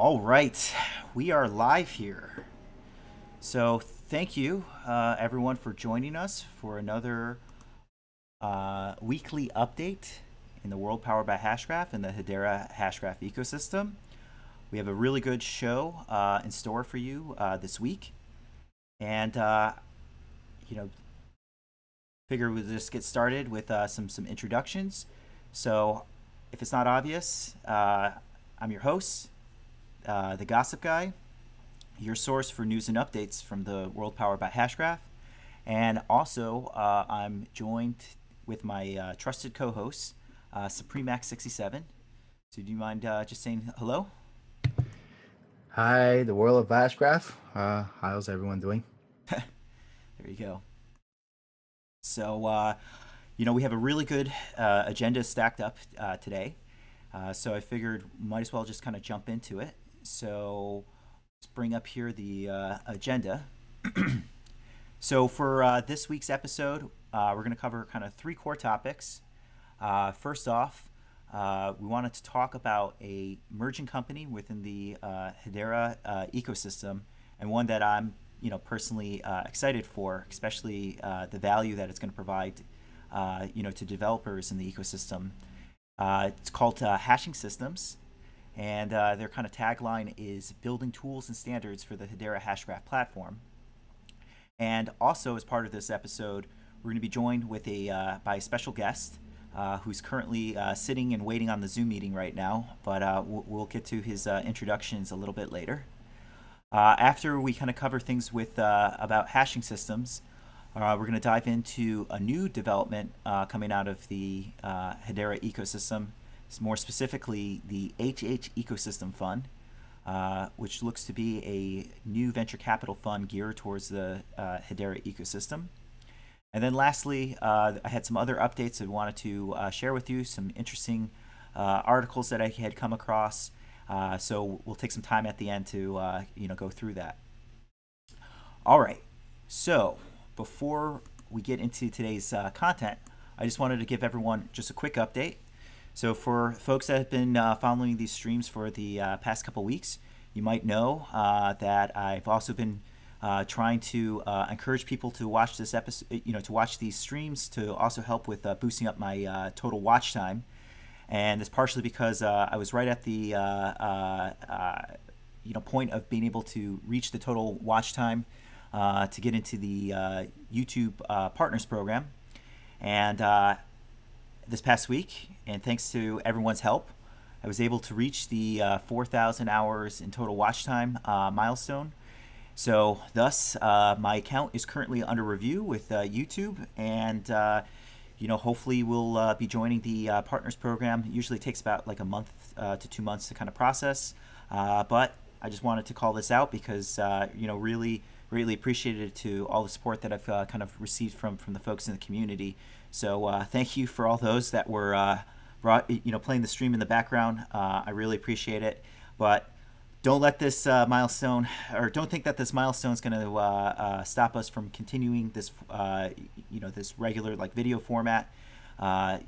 All right, we are live here. So thank you, everyone, for joining us for another weekly update in the world powered by Hashgraph and the Hedera Hashgraph ecosystem. We have a really good show in store for you this week, and you know, figure we'll just get started with some introductions. So, if it's not obvious, I'm your host, the Gossip Guy, your source for news and updates from the world powered by Hashgraph. And also, I'm joined with my trusted co-host, SupremeMax67. So do you mind just saying hello? Hi, the world of Hashgraph. How's everyone doing? There you go. So, we have a really good agenda stacked up today. So I figured might as well just kind of jump into it. So let's bring up here the agenda. So for this week's episode, we're going to cover kind of three core topics. First off, we wanted to talk about a merging company within the Hedera ecosystem, and one that I'm personally excited for, especially the value that it's going to provide to developers in the ecosystem. It's called Hashing Systems, and their kind of tagline is building tools and standards for the Hedera Hashgraph platform. And also, as part of this episode, we're going to be joined with by a special guest who's currently sitting and waiting on the Zoom meeting right now, but we'll get to his introductions a little bit later. After we kind of cover things with about hashing systems, we're going to dive into a new development coming out of the Hedera ecosystem, more specifically the HH Ecosystem Fund, which looks to be a new venture capital fund geared towards the Hedera ecosystem. And then lastly, I had some other updates I wanted to share with you, some interesting articles that I had come across. So we'll take some time at the end to go through that. All right, so before we get into today's content, I just wanted to give everyone just a quick update. So for folks that have been following these streams for the past couple weeks, you might know that I've also been trying to encourage people to watch this episode, to watch these streams to also help with boosting up my total watch time. And it's partially because I was right at the point of being able to reach the total watch time to get into the YouTube Partners Program. And this past week, and thanks to everyone's help, I was able to reach the 4,000 hours in total watch time milestone. So thus, my account is currently under review with YouTube, and hopefully we'll be joining the Partners Program. It usually takes about like a month to 2 months to kind of process, but I just wanted to call this out because really greatly appreciated to all the support that I've kind of received from the folks in the community. So thank you for all those that were playing the stream in the background. I really appreciate it. But don't let this milestone, or don't think that this milestone is going to stop us from continuing this, this regular like video format. I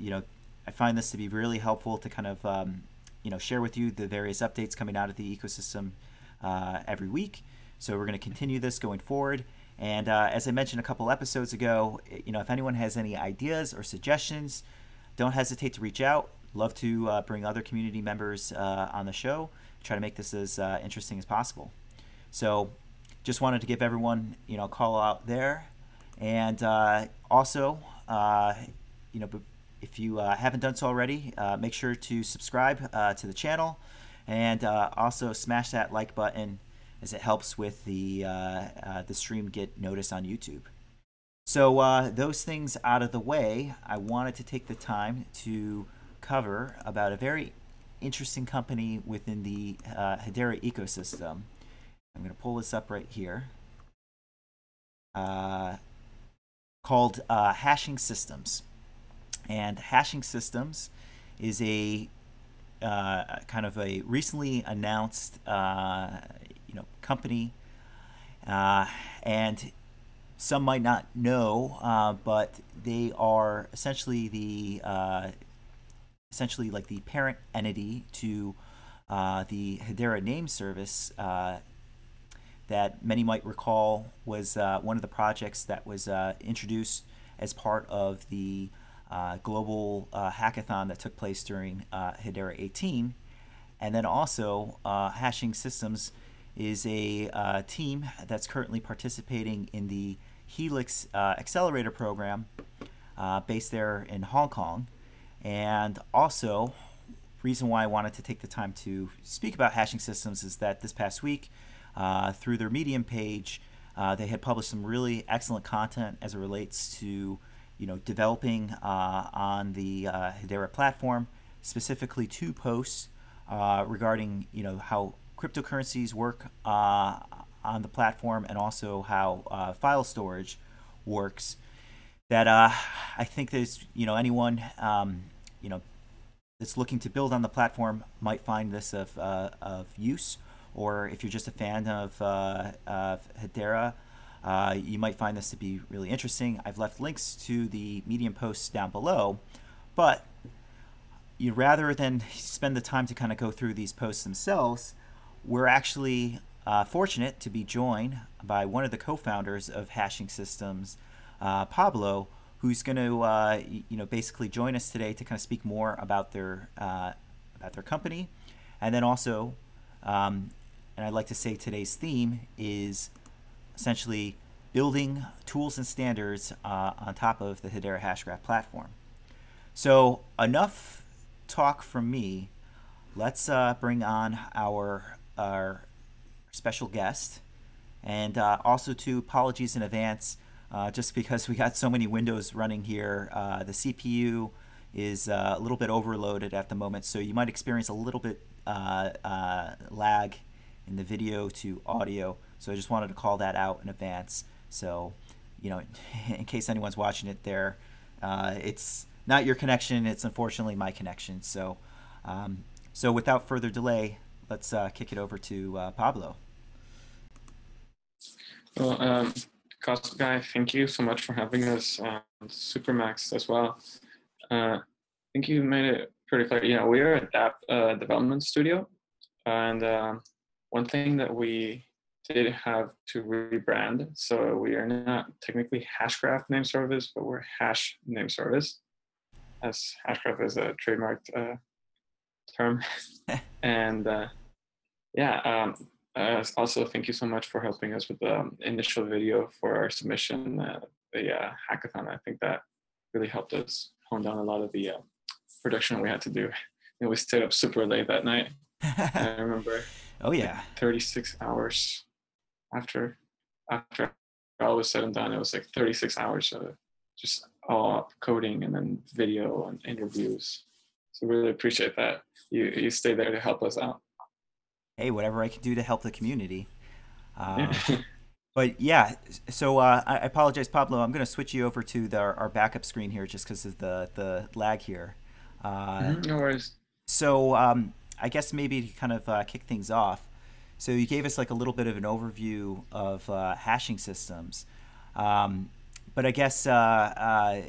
find this to be really helpful to kind of, share with you the various updates coming out of the ecosystem every week. So we're going to continue this going forward. And as I mentioned a couple episodes ago, if anyone has any ideas or suggestions, don't hesitate to reach out. Love to bring other community members on the show, try to make this as interesting as possible. So just wanted to give everyone, a call out there. And also, if you haven't done so already, make sure to subscribe to the channel, and also smash that like button, as it helps with the stream get noticed on YouTube. So those things out of the way, I wanted to take the time to cover about a very interesting company within the Hedera ecosystem. I'm going to pull this up right here. Called Hashing Systems. And Hashing Systems is a kind of a recently announced company, and some might not know, but they are essentially like the parent entity to the Hedera name service that many might recall was one of the projects that was introduced as part of the global hackathon that took place during Hedera 18. And then also, Hashing Systems is a team that's currently participating in the Helix Accelerator program based there in Hong Kong. And also, reason why I wanted to take the time to speak about Hashing Systems is that this past week, through their Medium page, they had published some really excellent content as it relates to, developing on the Hedera platform, specifically 2 posts regarding, how cryptocurrencies work on the platform, and also how file storage works. That I think there's, anyone, that's looking to build on the platform might find this of use, or if you're just a fan of Hedera, you might find this to be really interesting. I've left links to the Medium posts down below, but rather than spend the time to kind of go through these posts themselves, we're actually fortunate to be joined by one of the co-founders of Hashing Systems, Pablo, who's going to basically join us today to kind of speak more about their company, and then also, and I'd like to say today's theme is essentially building tools and standards on top of the Hedera Hashgraph platform. So enough talk from me. Let's bring on our special guest, and also to apologies in advance, just because we got so many windows running here. The CPU is a little bit overloaded at the moment, so you might experience a little bit lag in the video to audio. So I just wanted to call that out in advance. So, in case anyone's watching it there, it's not your connection, it's unfortunately my connection. So, without further delay, let's kick it over to Pablo. Well, Cosmic Guy, thank you so much for having us on Supermax as well. I think you made it pretty clear. We are a DApp development studio, and one thing that we did have to rebrand, so we are not technically Hashgraph name service, but we're Hash name service, as Hashgraph is a trademarked term. And also thank you so much for helping us with the initial video for our submission, the hackathon. I think that really helped us hone down a lot of the production we had to do. We stayed up super late that night. I remember. Oh yeah. 36 hours after all was said and done. It was like 36 hours of just all coding and then video and interviews. So really appreciate that you stayed there to help us out. Hey, whatever I can do to help the community. But yeah, so I apologize, Pablo. I'm going to switch you over to our backup screen here just because of the lag here. No worries. So I guess maybe to kind of kick things off. So you gave us like a little bit of an overview of Hashing Systems. But I guess, so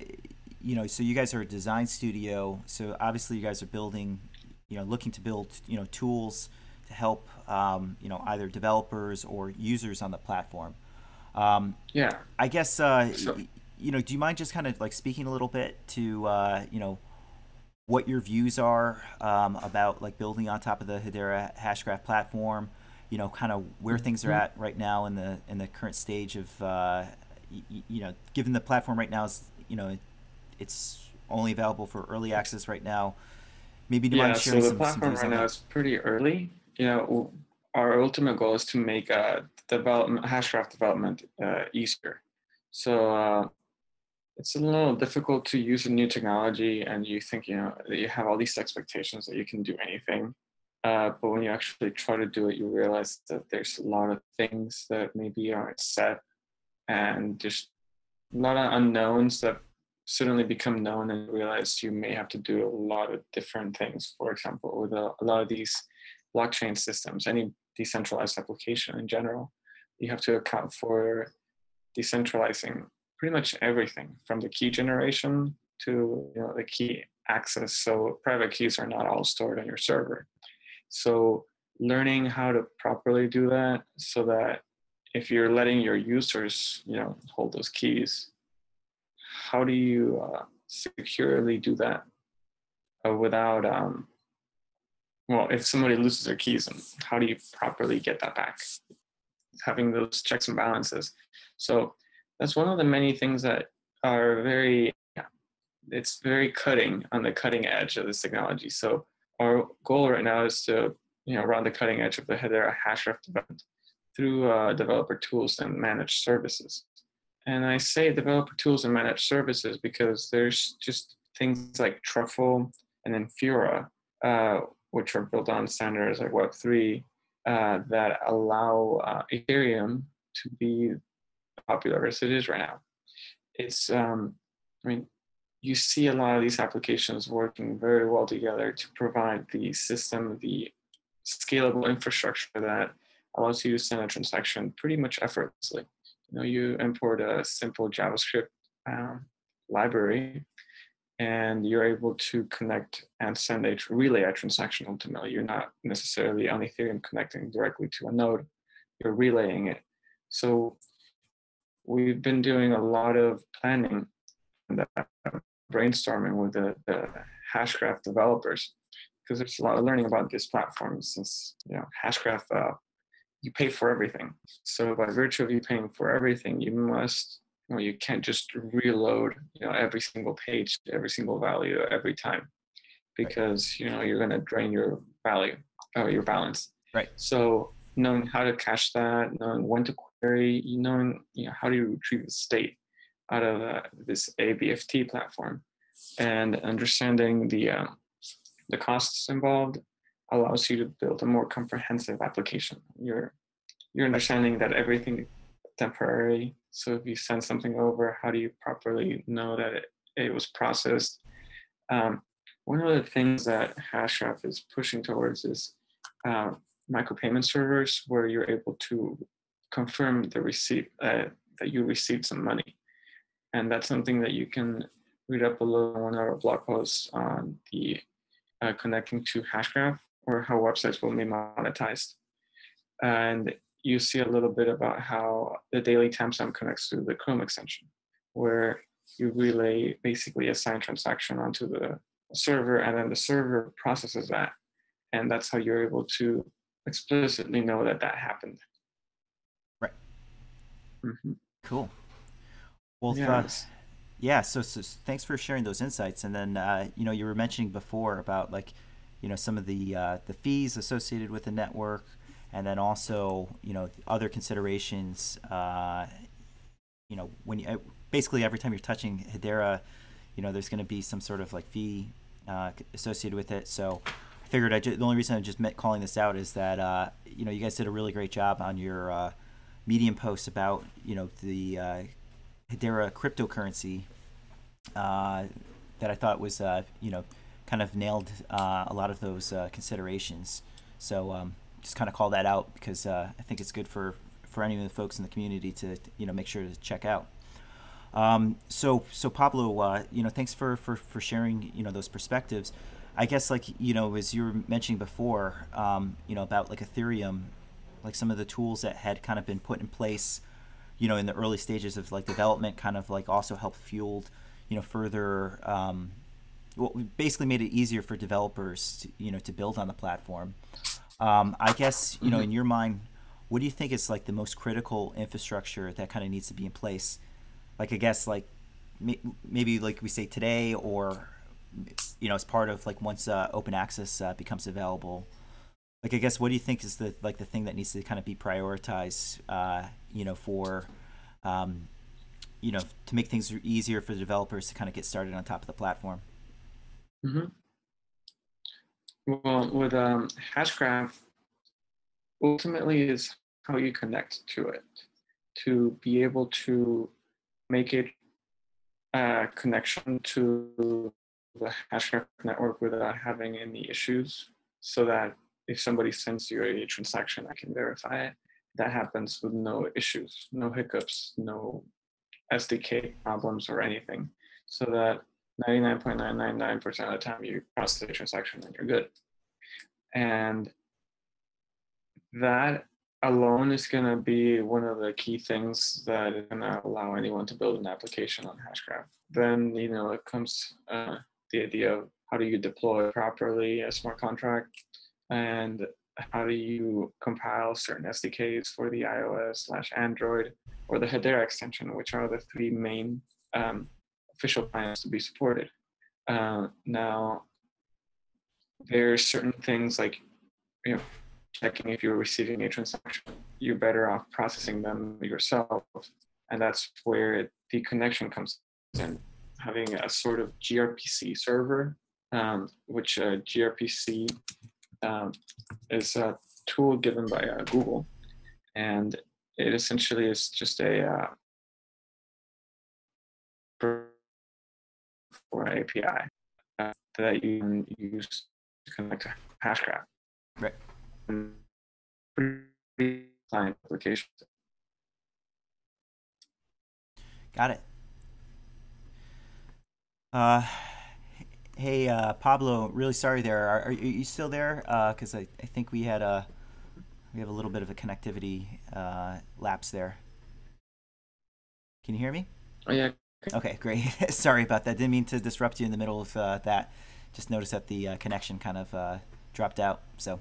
you guys are a design studio. So obviously you guys are building, looking to build, tools to help, either developers or users on the platform. Yeah. I guess, do you mind just kind of like speaking a little bit to, what your views are about like building on top of the Hedera Hashgraph platform, kind of where things are at right now in the current stage of, given the platform right now is, it's only available for early access right now. Maybe do you mind sharing so the some platform views right on now that? is pretty early. Our ultimate goal is to make Hashgraph development easier. So it's a little difficult to use a new technology, and you think that you have all these expectations that you can do anything. But when you actually try to do it, you realize that there's a lot of things that maybe aren't set, and just a lot of unknowns that suddenly become known, and realize you may have to do a lot of different things. For example, with a lot of these blockchain systems, any decentralized application in general, you have to account for decentralizing pretty much everything from the key generation to the key access. So private keys are not all stored on your server. So learning how to properly do that, so that if you're letting your users, hold those keys, how do you securely do that without, well, if somebody loses their keys, then how do you properly get that back? Having those checks and balances. So that's one of the many things that are it's very cutting on the cutting edge of this technology. So our goal right now is to, run the cutting edge of the Hedera Hashgraph development through developer tools and managed services. And I say developer tools and managed services because there's just things like Truffle and Infura, which are built on standards like Web3, that allow Ethereum to be popular as it is right now. It's, you see a lot of these applications working very well together to provide the system, the scalable infrastructure that allows you to send a transaction pretty much effortlessly. You import a simple JavaScript library, and you're able to connect and send relay a transaction ultimately. You're not necessarily on Ethereum connecting directly to a node, you're relaying it. So we've been doing a lot of planning and brainstorming with the Hashgraph developers, because there's a lot of learning about this platform since, Hashgraph, you pay for everything. So by virtue of you paying for everything, you must, you can't just reload, every single page, every single value every time, because, you're going to drain your value, your balance. Right. So knowing how to cache that, knowing when to query, knowing, how do you retrieve the state out of this ABFT platform, and understanding the costs involved allows you to build a more comprehensive application. You're understanding that everything is temporary. So if you send something over, how do you properly know that it was processed? One of the things that Hashgraph is pushing towards is micropayment servers, where you're able to confirm the receipt, that you received some money. And that's something that you can read up a little on one of our blog posts on the connecting to Hashgraph, or how websites will be monetized. And you see a little bit about how the daily timestamp connects to the Chrome extension, where you relay basically a signed transaction onto the server, and then the server processes that. And that's how you're able to explicitly know that happened. Right. Mm-hmm. Cool. Well, yes. So thanks for sharing those insights. And then, you were mentioning before about some of the fees associated with the network, and then also, other considerations, when you, basically every time you're touching Hedera, there's going to be some sort of fee associated with it. So I figured the only reason I just calling this out is that, you guys did a really great job on your Medium post about, the Hedera cryptocurrency that I thought was, kind of nailed a lot of those considerations. So just kind of call that out because I think it's good for any of the folks in the community to make sure to check out. So Pablo, thanks for sharing those perspectives. I guess as you were mentioning before, about Ethereum, some of the tools that had kind of been put in place, in the early stages of development, kind of also helped fueled, further. Basically made it easier for developers to, to build on the platform. I guess in your mind, what do you think is the most critical infrastructure that kind of needs to be in place? I guess maybe we say today, or as part of once open access becomes available. I guess what do you think is the the thing that needs to kind of be prioritized? For to make things easier for the developers to kind of get started on top of the platform. Mm-hmm. Well, with Hashgraph, ultimately is how you connect to it, to be able to make it a connection to the Hashgraph network without having any issues, so that if somebody sends you a transaction, I can verify it. That happens with no issues, no hiccups, no SDK problems or anything, so that 99.999% of the time you process the transaction and you're good. And that alone is going to be one of the key things that is going to allow anyone to build an application on Hashgraph. Then, it comes the idea of how do you deploy properly a smart contract, and how do you compile certain SDKs for the iOS/Android or the Hedera extension, which are the three main official clients to be supported. Now, there's certain things like, checking if you're receiving a transaction, you're better off processing them yourself. And that's where the connection comes in, having a sort of gRPC server, which gRPC is a tool given by Google. And it essentially is just a for API that you can use to connect to Hashgraph. Right. Client applications. Got it. Hey, Pablo, really sorry there. Are you still there? Because I think we have a little bit of a connectivity lapse there. Can you hear me? Oh, yeah. Okay, great. Sorry about that. Didn't mean to disrupt you in the middle of that. Just noticed that the connection kind of dropped out. So.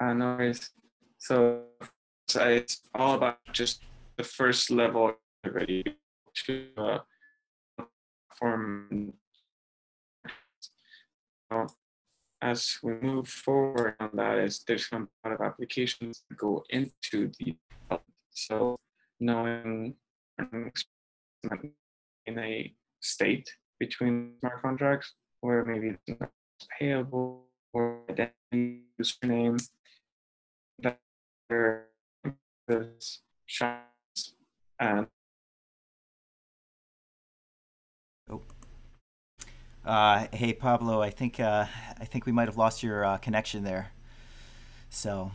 No worries. So it's all about just the first level already to form. As we move forward on that, there's a lot of applications that go into the development. So knowing in a state between smart contracts where maybe it's not payable or identity username that there's shots and Hey Pablo, I think we might have lost your connection there. So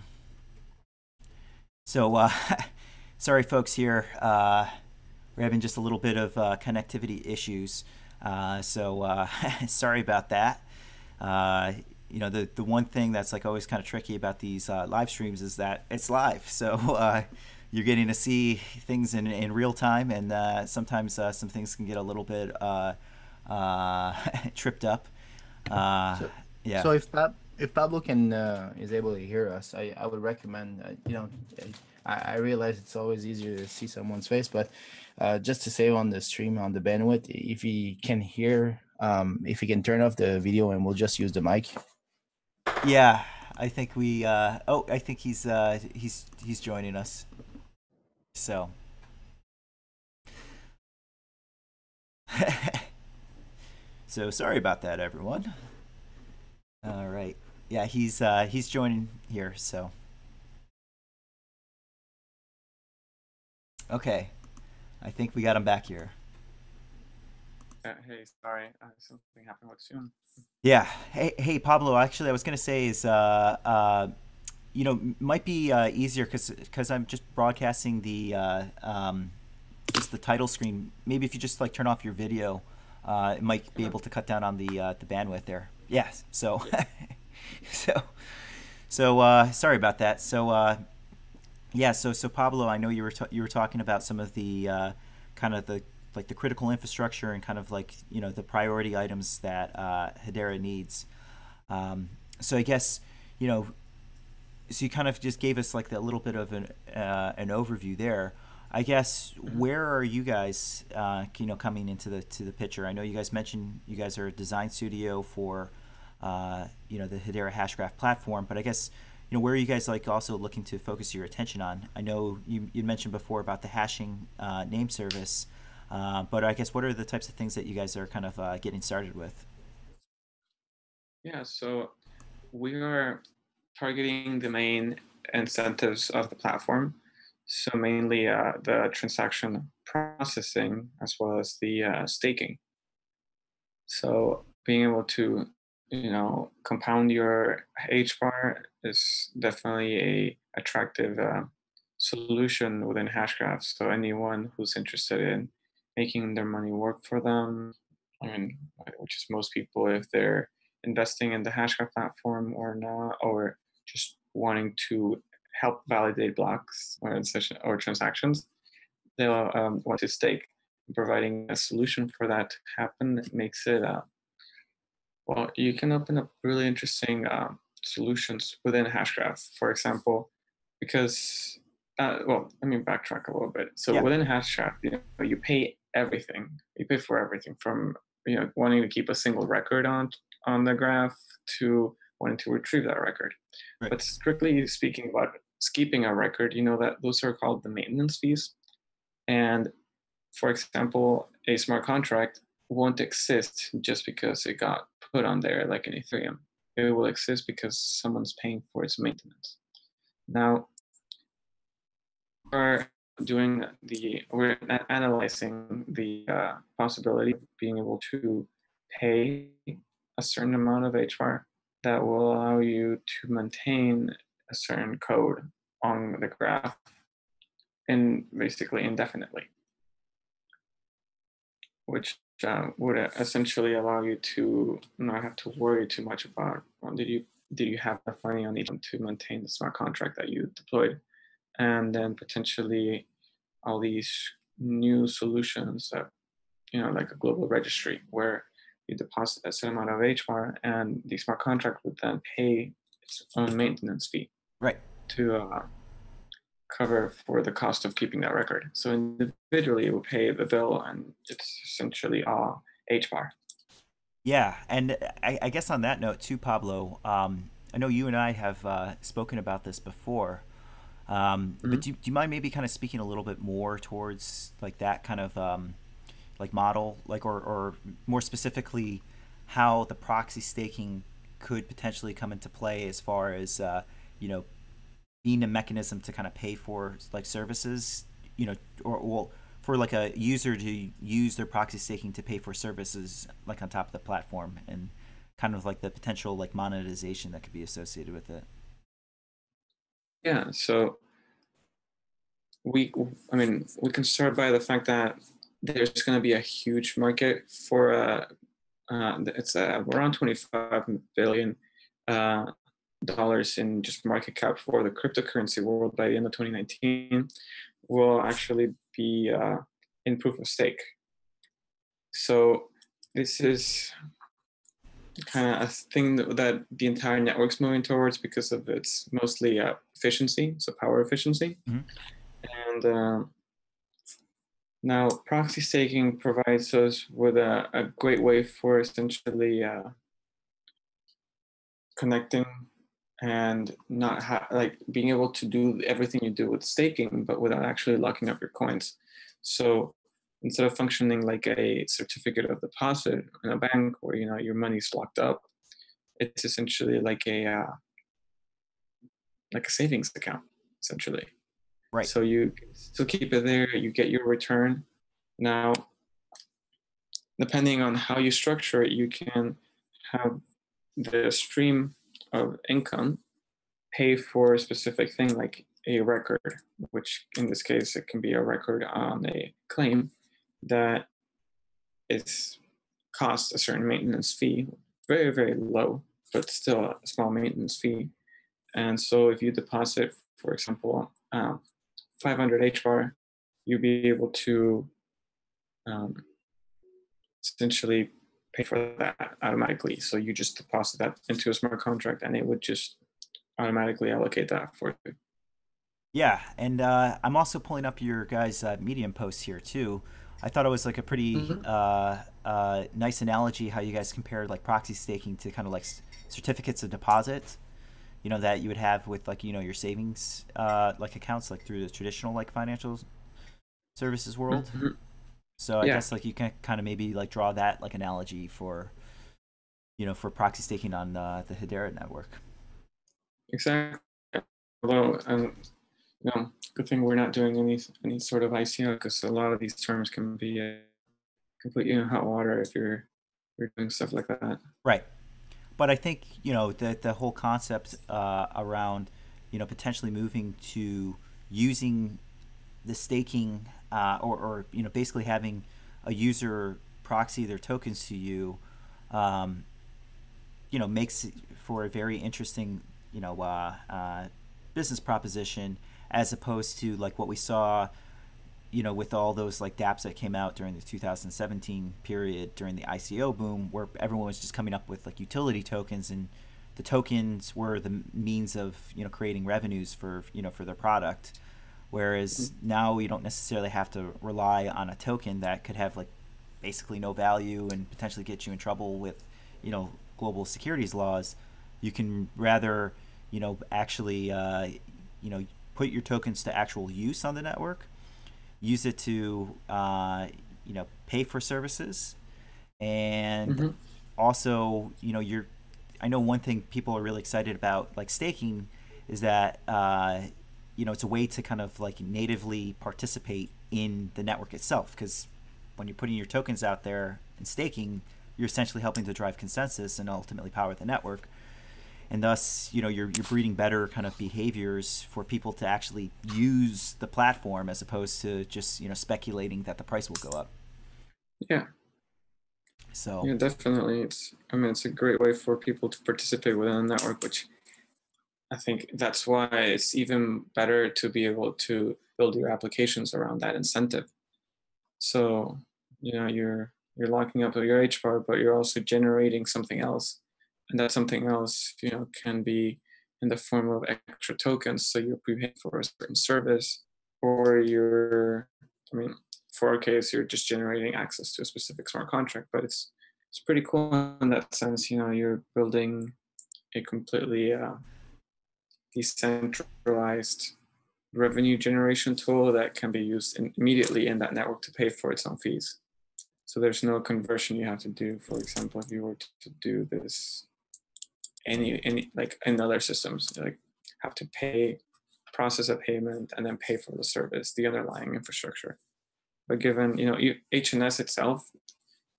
sorry folks here. We're having just a little bit of connectivity issues. Sorry about that. The one thing that's like always kind of tricky about these live streams is that it's live. So you're getting to see things in real time, and sometimes some things can get a little bit tripped up. Yeah. So if Pablo can is able to hear us, I would recommend I realize it's always easier to see someone's face, but just to save on the stream on the bandwidth, if he can hear, if he can turn off the video and we'll just use the mic. Yeah, I think we. I think he's joining us. So. So sorry about that, everyone. All right. Yeah, he's joining here. So. Okay, I think we got him back here. hey, sorry, something happened with Zoom. Yeah. Hey, Pablo. Actually, I was gonna say is might be easier because I'm just broadcasting the just the title screen. Maybe if you just like turn off your video, it might be able to cut down on the bandwidth there. Yes. So sorry about that. So yeah. So Pablo, I know you were talking about some of the kind of the critical infrastructure and kind of like the priority items that Hedera needs. So I guess so you kind of just gave us like a little bit of an overview there. I guess where are you guys coming into the picture? I know you guys mentioned you guys are a design studio for the Hedera Hashgraph platform, but I guess where are you guys like also looking to focus your attention on? I know you mentioned before about the hashing name service, but I guess what are the types of things that you guys are kind of getting started with? Yeah, so we are targeting the main incentives of the platform. So mainly the transaction processing as well as the staking. So being able to, compound your HBAR is definitely a attractive solution within Hashgraph. So anyone who's interested in making their money work for them, I mean, which is most people if they're investing in the Hashgraph platform or not, or just wanting to help validate blocks or transactions, they'll want to stake. Providing a solution for that to happen makes it well, you can open up really interesting solutions within Hashgraph. For example, because well, let me backtrack a little bit. So Yeah. within Hashgraph, you pay everything. You pay for everything from wanting to keep a single record on the graph to wanting to retrieve that record. Right. But strictly speaking about keeping a record, you know that those are called the maintenance fees. And for example, a smart contract won't exist just because it got put on there like in Ethereum. It will exist because someone's paying for its maintenance. Now, we're analyzing the possibility of being able to pay a certain amount of HBAR that will allow you to maintain a certain code on the graph and basically indefinitely, which would essentially allow you to not have to worry too much about did you have enough money on each one to maintain the smart contract that you deployed, and then potentially all these new solutions that like a global registry where you deposit a certain amount of HBAR and the smart contract would then pay its own maintenance fee, Right. to cover for the cost of keeping that record. So individually, it will pay the bill, and it's essentially all HBAR. Yeah, and I guess on that note too, Pablo, I know you and I have spoken about this before, but do you mind maybe kind of speaking a little bit more towards like that kind of like model, like or more specifically, how the proxy staking could potentially come into play as far as being a mechanism to kind of pay for like services, or well, for like a user to use their proxy staking to pay for services like on top of the platform, and kind of like the potential like monetization that could be associated with it. Yeah, so we can start by the fact that there's going to be a huge market for it's around 25 billion dollars in just market cap for the cryptocurrency world by the end of 2019 will actually be in proof of stake. So this is kind of a thing that the entire network's moving towards because of its mostly efficiency, so power efficiency. Mm-hmm. And now proxy staking provides us with a great way for essentially connecting and not like being able to do everything you do with staking, but without actually locking up your coins. So instead of functioning like a certificate of deposit in a bank where your money's locked up, it's essentially like a savings account, essentially. Right. So you still keep it there, you get your return. Now, depending on how you structure it, you can have the stream of income pay for a specific thing like a record, which in this case, it can be a record on a claim that is costs a certain maintenance fee, very, very low, but still a small maintenance fee. And so if you deposit, for example, 500 HBAR, you'll be able to essentially pay for that automatically. So you just deposit that into a smart contract and it would just automatically allocate that for you. Yeah, and I'm also pulling up your guys' Medium posts here too. I thought it was like a pretty nice analogy how you guys compared like proxy staking to kind of like certificates of deposit, that you would have with like your savings like accounts like through the traditional like financial services world. So I guess like you can kind of maybe like draw that like analogy for for proxy staking on the Hedera network. Exactly. Although good thing we're not doing any sort of ICO, because a lot of these terms can be completely in hot water if you're doing stuff like that. Right. But I think the whole concept around potentially moving to using the staking or basically having a user proxy their tokens to you, makes for a very interesting business proposition, as opposed to like what we saw with all those like dApps that came out during the 2017 period during the ICO boom, where everyone was just coming up with like utility tokens, and the tokens were the means of creating revenues for for their product. Whereas now you don't necessarily have to rely on a token that could have like basically no value and potentially get you in trouble with global securities laws. You can rather actually put your tokens to actual use on the network, use it to pay for services, and also you're I know one thing people are really excited about like staking is that it's a way to kind of like natively participate in the network itself, because when you're putting your tokens out there and staking, you're essentially helping to drive consensus and ultimately power the network. And thus, you're breeding better kind of behaviors for people to actually use the platform, as opposed to just speculating that the price will go up. Yeah. So yeah, definitely. It's a great way for people to participate within a network, which I think that's why it's even better to be able to build your applications around that incentive. So you're locking up your HBAR, but you're also generating something else. And that something else, can be in the form of extra tokens. So you're prepaying for a certain service, or for our case, you're just generating access to a specific smart contract. But it's pretty cool in that sense. You're building a completely decentralized revenue generation tool that can be used immediately in that network to pay for its own fees. So there's no conversion you have to do. For example, if you were to do this any like in other systems, like have to process a payment and then pay for the service, the underlying infrastructure. But given HNS itself,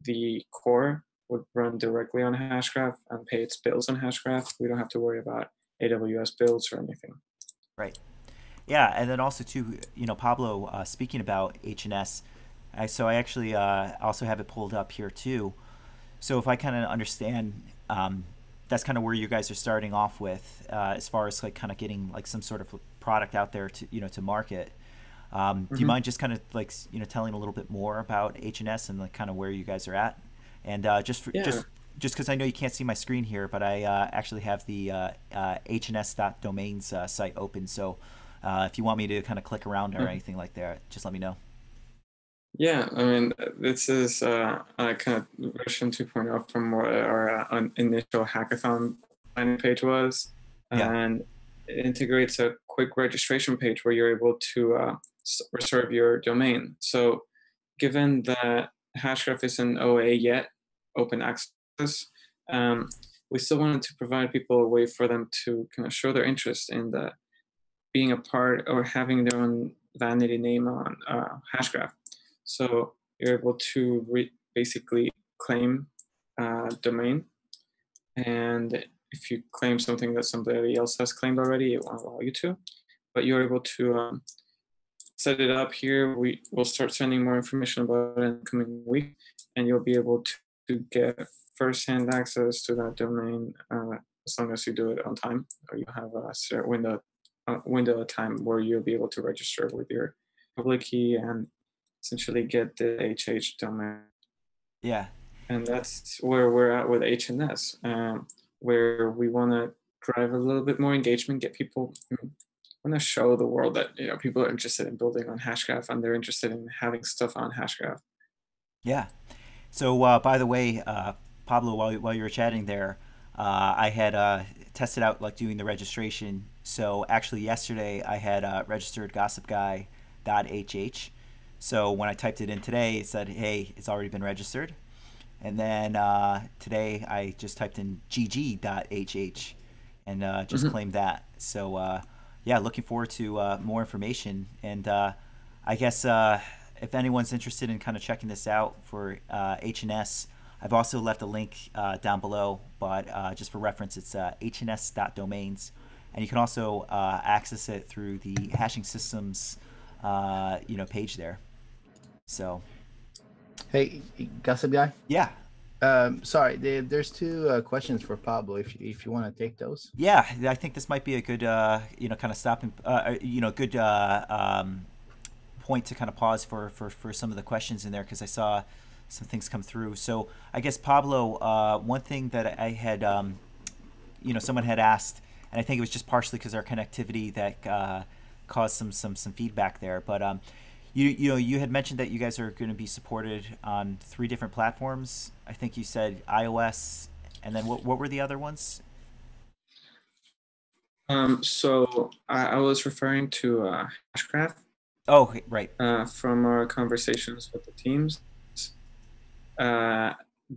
the core would run directly on Hashgraph and pay its bills on Hashgraph. We don't have to worry about AWS bills or anything. Right. Yeah, and then also too, Pablo, speaking about HNS, so I actually also have it pulled up here too. So if I kind of understand, that's kind of where you guys are starting off with, as far as like kind of getting like some sort of product out there to to market. Do you mind just kind of like telling a little bit more about HNS and like kind of where you guys are at? And just because I know you can't see my screen here, but I actually have the hns.domains site open. So if you want me to kind of click around or anything like that, just let me know. Yeah, this is kind of version 2.0 from what our initial hackathon landing page was. And it integrates a quick registration page where you're able to reserve your domain. So given that Hashgraph isn't OA yet, open access, we still wanted to provide people a way for them to kind of show their interest in being a part or having their own vanity name on Hashgraph. So you're able to basically claim a domain, and if you claim something that somebody else has claimed already, it won't allow you to. But you're able to set it up here. We will start sending more information about it in the coming week, and you'll be able to get first-hand access to that domain as long as you do it on time. Or you have a certain window of time where you'll be able to register with your public key and essentially get the HH domain. Yeah. And that's where we're at with HNS, where we want to drive a little bit more engagement, get people, want to show the world that people are interested in building on Hashgraph and they're interested in having stuff on Hashgraph. Yeah. So by the way, Pablo, while you were chatting there, I had tested out like doing the registration. So actually yesterday I had registered gossipguy.hh. So when I typed it in today, it said, hey, it's already been registered. And then today I just typed in gg.hh and just claimed that. So yeah, looking forward to more information. And I guess if anyone's interested in kind of checking this out for HNS, I've also left a link down below, but just for reference, it's hns.domains. And you can also access it through the hashing systems page there. So Hey, Gossip Guy. yeah, Sorry, there's two questions for Pablo. If you want to take those. Yeah, I think this might be a good, kind of stopping, good point to kind of pause for some of the questions in there, because I saw some things come through. So I guess, Pablo, one thing that I had, someone had asked, and I think it was just partially because our connectivity that caused some feedback there. But you had mentioned that you guys are going to be supported on 3 different platforms. I think you said iOS, and then what were the other ones? So I was referring to Hashgraph. Oh, right. From our conversations with the teams.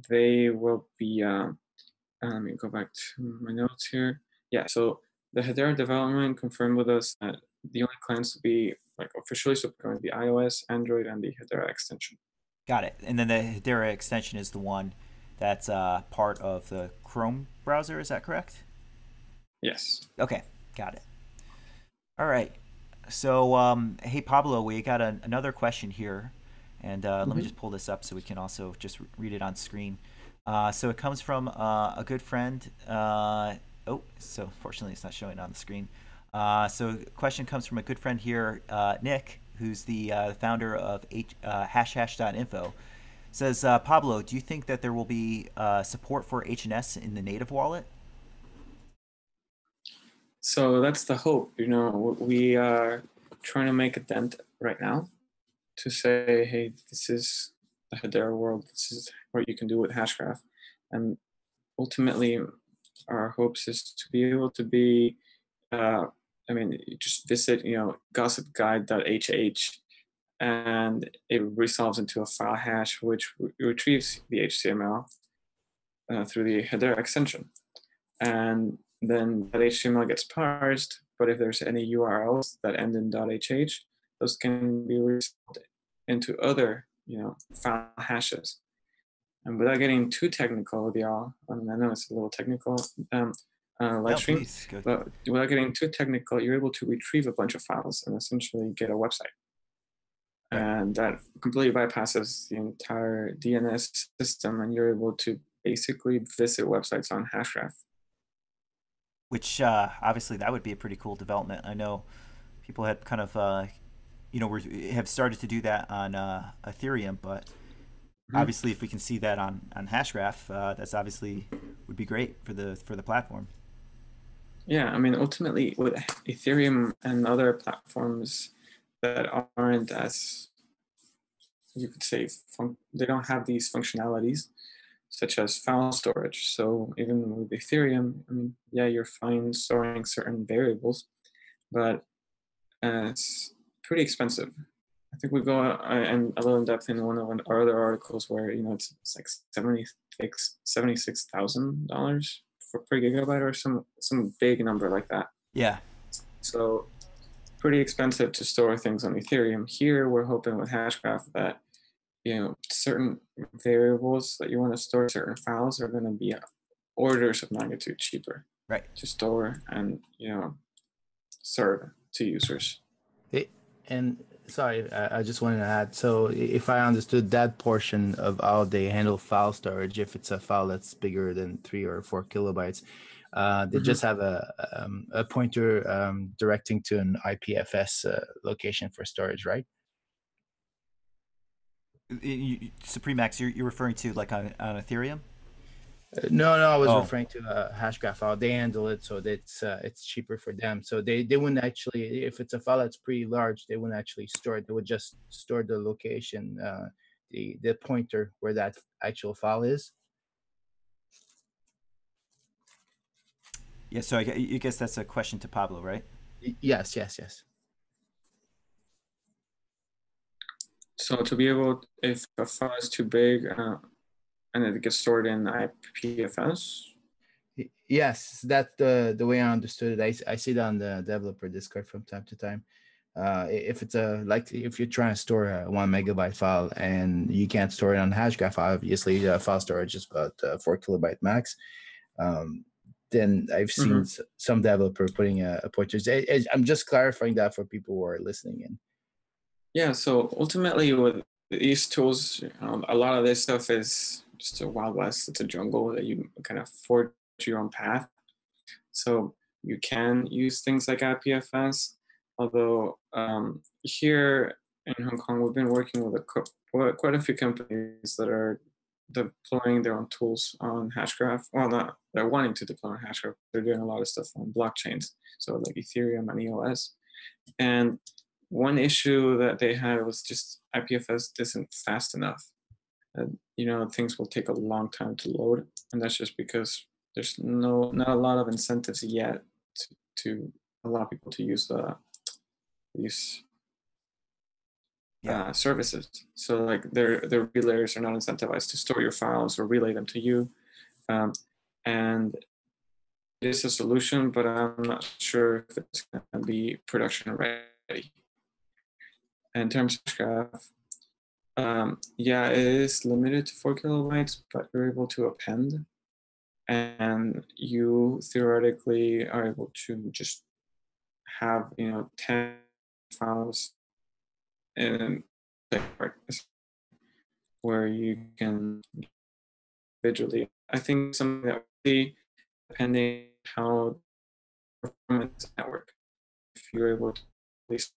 They will be, let me go back to my notes here. Yeah, so the Hedera development confirmed with us that the only clients to be officially going to be iOS, Android, and the Hedera extension. Got it. And then the Hedera extension is the one that's part of the Chrome browser. Is that correct? Yes. Okay, got it. All right. So, hey, Pablo, we got another question here. And let me just pull this up so we can also just read it on screen. So it comes from a good friend. So fortunately it's not showing on the screen. So the question comes from a good friend here, Nick, who's the founder of hashhash.info. Says, Pablo, do you think that there will be support for HNS in the native wallet? So that's the hope. We are trying to make a dent right now to say, hey, this is the Hedera world. This is what you can do with Hashgraph. And ultimately, our hopes is to be able to be, just visit, gossipguide.hh, and it resolves into a file hash, which retrieves the HTML through the Hedera extension. And then that HTML gets parsed, but if there's any URLs that end in .hh, those can be resolved into other, file hashes. And without getting too technical with y'all, I know it's a little technical, Livestream, but without getting too technical, you're able to retrieve a bunch of files and essentially get a website. Right. And that completely bypasses the entire DNS system, and you're able to basically visit websites on Hashgraph. Which obviously that would be a pretty cool development. I know people had kind of, have started to do that on Ethereum, but obviously if we can see that on Hashgraph, that's obviously would be great for the platform. Yeah, ultimately with Ethereum and other platforms that aren't as, you could say, they don't have these functionalities, such as file storage. So even with Ethereum, you're fine storing certain variables, but it's pretty expensive. I think we go and a little in depth in one of our other articles where it's like $76,000 per gigabyte or some big number like that. Yeah. So pretty expensive to store things on Ethereum. Here we're hoping with Hashgraph that certain variables that you want to store, certain files, are going to be orders of magnitude cheaper, right, to store and serve to users. And sorry, I just wanted to add. So if I understood that portion of how they handle file storage, if it's a file that's bigger than 3 or 4 kilobytes, they just have a pointer directing to an IPFS location for storage, right? Supremax, you're referring to like on Ethereum? No, I was referring to Hashgraph file. They handle it, so it's cheaper for them. So they wouldn't actually, if it's a file that's pretty large, they wouldn't actually store it. They would just store the location, the pointer where that actual file is. Yeah, so I guess that's a question to Pablo, right? Yes. So to be able, if a file is too big, and it gets stored in IPFS? Yes, that's the way I understood it. I see it on the developer Discord from time to time. If it's if you're trying to store a 1 megabyte file and you can't store it on Hashgraph, obviously file storage is about 4 kilobyte max. Then I've seen some developer putting a pointer. I'm just clarifying that for people who are listening in. Yeah, so ultimately with these tools, a lot of this stuff is just a Wild West. It's a jungle that you kind of forge your own path. So you can use things like IPFS, although here in Hong Kong, we've been working with quite a few companies that are deploying their own tools on Hashgraph. Well, not they're wanting to deploy on Hashgraph. They're doing a lot of stuff on blockchains, so like Ethereum and EOS. And one issue that they had was just IPFS isn't fast enough. You know, things will take a long time to load, and that's just because there's not a lot of incentives yet to allow people to use these services. So like their relayers are not incentivized to store your files or relay them to you, and it is a solution, but I'm not sure if it's going to be production ready. In terms of Hashgraph, yeah, it is limited to 4 kilobytes, but you're able to append, and you theoretically are able to just have 10 files in where you can individually. I think something that would be depending how performance network, if you're able to at least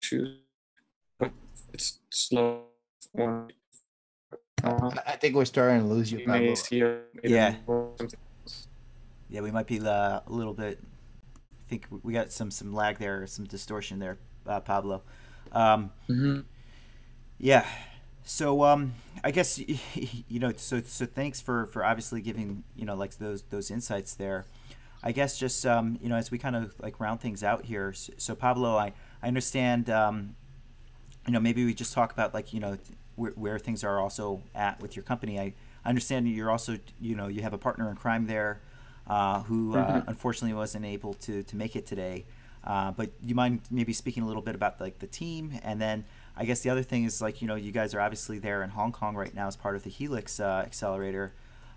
choose, but it's slow. I think we're starting to lose you, Pablo. Yeah. Yeah, we might be a little bit. I think we got some lag there, some distortion there, Pablo. Yeah. So I guess so thanks for obviously giving like those insights there. I guess just as we kind of like round things out here. So Pablo, I understand maybe we just talk about like where things are also at with your company. I understand you're also you have a partner in crime there who unfortunately wasn't able to make it today. But you mind maybe speaking a little bit about like the team, and then I guess the other thing is like you guys are obviously there in Hong Kong right now as part of the Helix accelerator.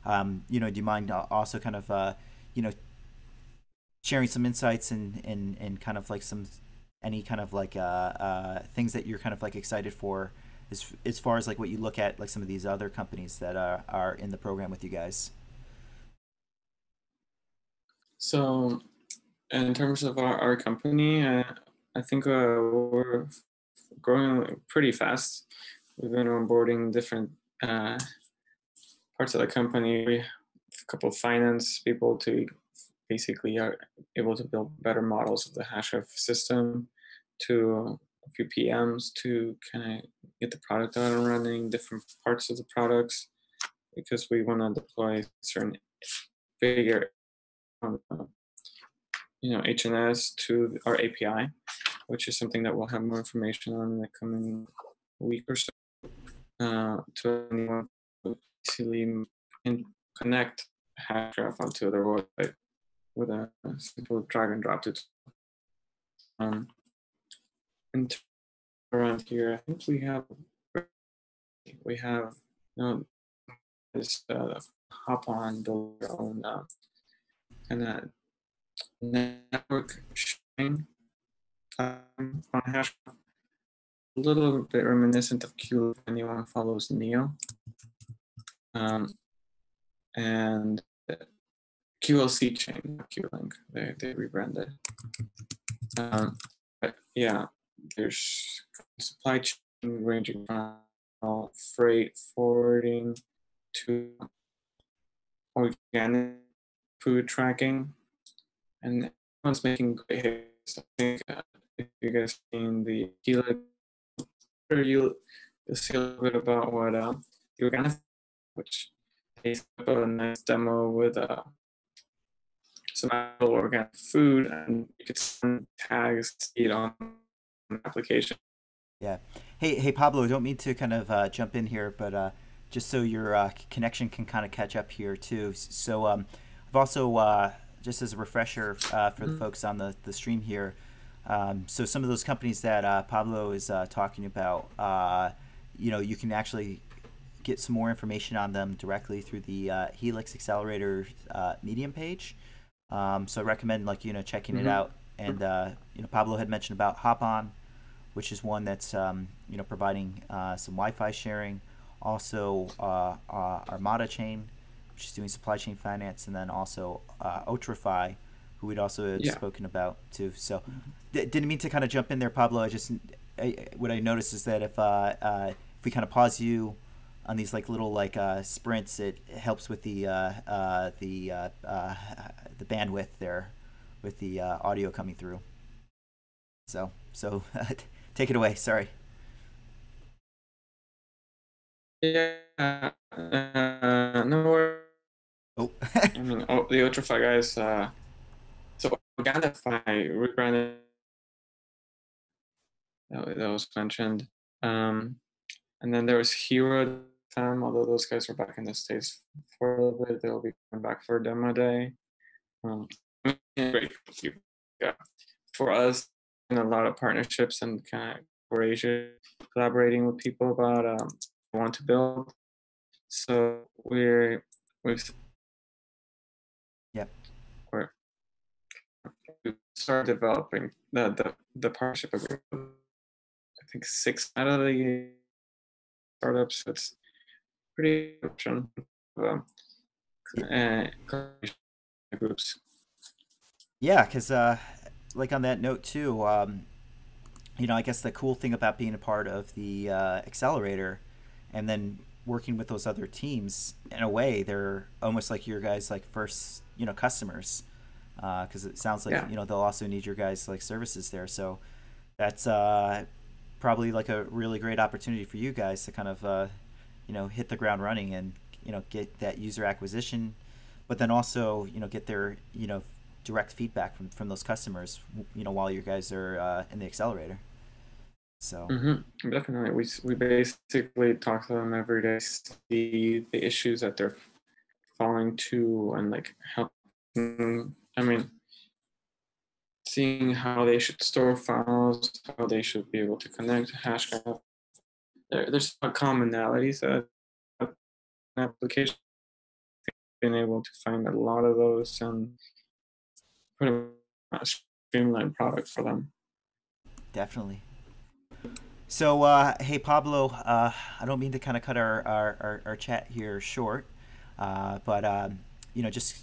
Do you mind also kind of sharing some insights and kind of like any kind of like things that you're kind of like excited for as far as like what you look at like some of these other companies that are in the program with you guys? So in terms of our company, I think we're growing pretty fast. We've been onboarding different parts of the company. We have a couple of finance people to basically are able to build better models of the Hashgraph system, to a few PMs to kind of get the product out and running, different parts of the products, because we want to deploy certain bigger HNS to our API, which is something that we'll have more information on in the coming week or so, to anyone who easily connect Hashgraph onto their website with a simple drag and drop tutorial. And around here, I think we have this hop on build your own kind of network sharing on Hashgraph, a little bit reminiscent of Q if anyone follows Neo, and QLC chain, not QLink. They rebranded. But yeah, there's supply chain ranging from freight forwarding to organic food tracking, and everyone's making great hits. I think if you guys seen the Helix, you'll see a little bit about what the organic, which they put a nice demo with some actual organic food, and you could send tags to eat on an application. Yeah. Hey, Pablo, don't mean to kind of jump in here, but just so your connection can kind of catch up here too. So I've also, just as a refresher for the folks on the stream here, so some of those companies that Pablo is talking about, you can actually get some more information on them directly through the Helix Accelerator Medium page. So I recommend checking it out. And Pablo had mentioned about Hop On, which is one that's providing some Wi-Fi sharing. Also, Armada Chain, which is doing supply chain finance, and then also Otrify, who we'd also had spoken about too. So, didn't mean to kind of jump in there, Pablo. What I noticed is that if we kind of pause you on these like little like sprints, it helps with the bandwidth there, with the audio coming through. So take it away. Sorry. Yeah, no worries. Oh. I mean, the Otrify guys. So Organify rebranded. That was mentioned. And then there was Hero time, although those guys are back in the States for a little bit. They'll be coming back for a demo day. Great for us, and a lot of partnerships and kind of collaborating with people about want to build. So we've started developing the partnership agreement. I think 6 out of the startups. It's pretty option groups. Yeah, because like on that note too, I guess the cool thing about being a part of the accelerator, and then working with those other teams, in a way, they're almost like your guys' like first customers, because it sounds like they'll also need your guys' like services there. So that's probably like a really great opportunity for you guys to kind of hit the ground running and get that user acquisition, but then also get their direct feedback from those customers while you guys are in the accelerator. So definitely, we basically talk to them every day, see the issues that they're falling to, and like help. I mean, seeing how they should store files, how they should be able to connect to Hashgraph. There's some commonalities that application, been able to find a lot of those and put a streamlined product for them. Definitely. So hey Pablo, I don't mean to kind of cut our chat here short, but just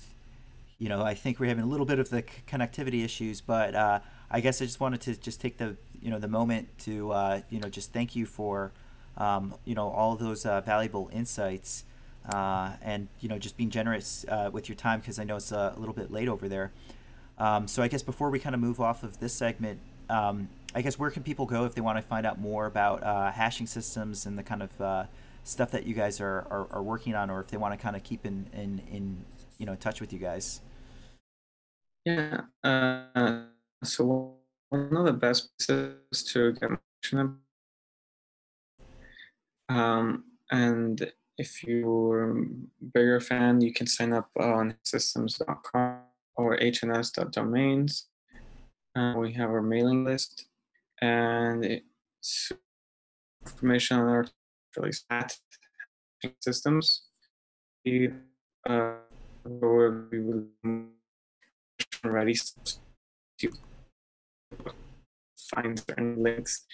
I think we're having a little bit of the connectivity issues, but I guess I just wanted to just take the the moment to just thank you for all of those valuable insights, and just being generous with your time, because I know it's a little bit late over there. So I guess before we kind of move off of this segment, I guess where can people go if they want to find out more about hashing systems and the kind of stuff that you guys are working on, or if they want to kind of keep in touch with you guys? Yeah. So one of the best places to get information, and if you're a bigger fan, you can sign up on systems.com or hns.domains. We have our mailing list, and it's information on our release at systems. We will ready to find certain links.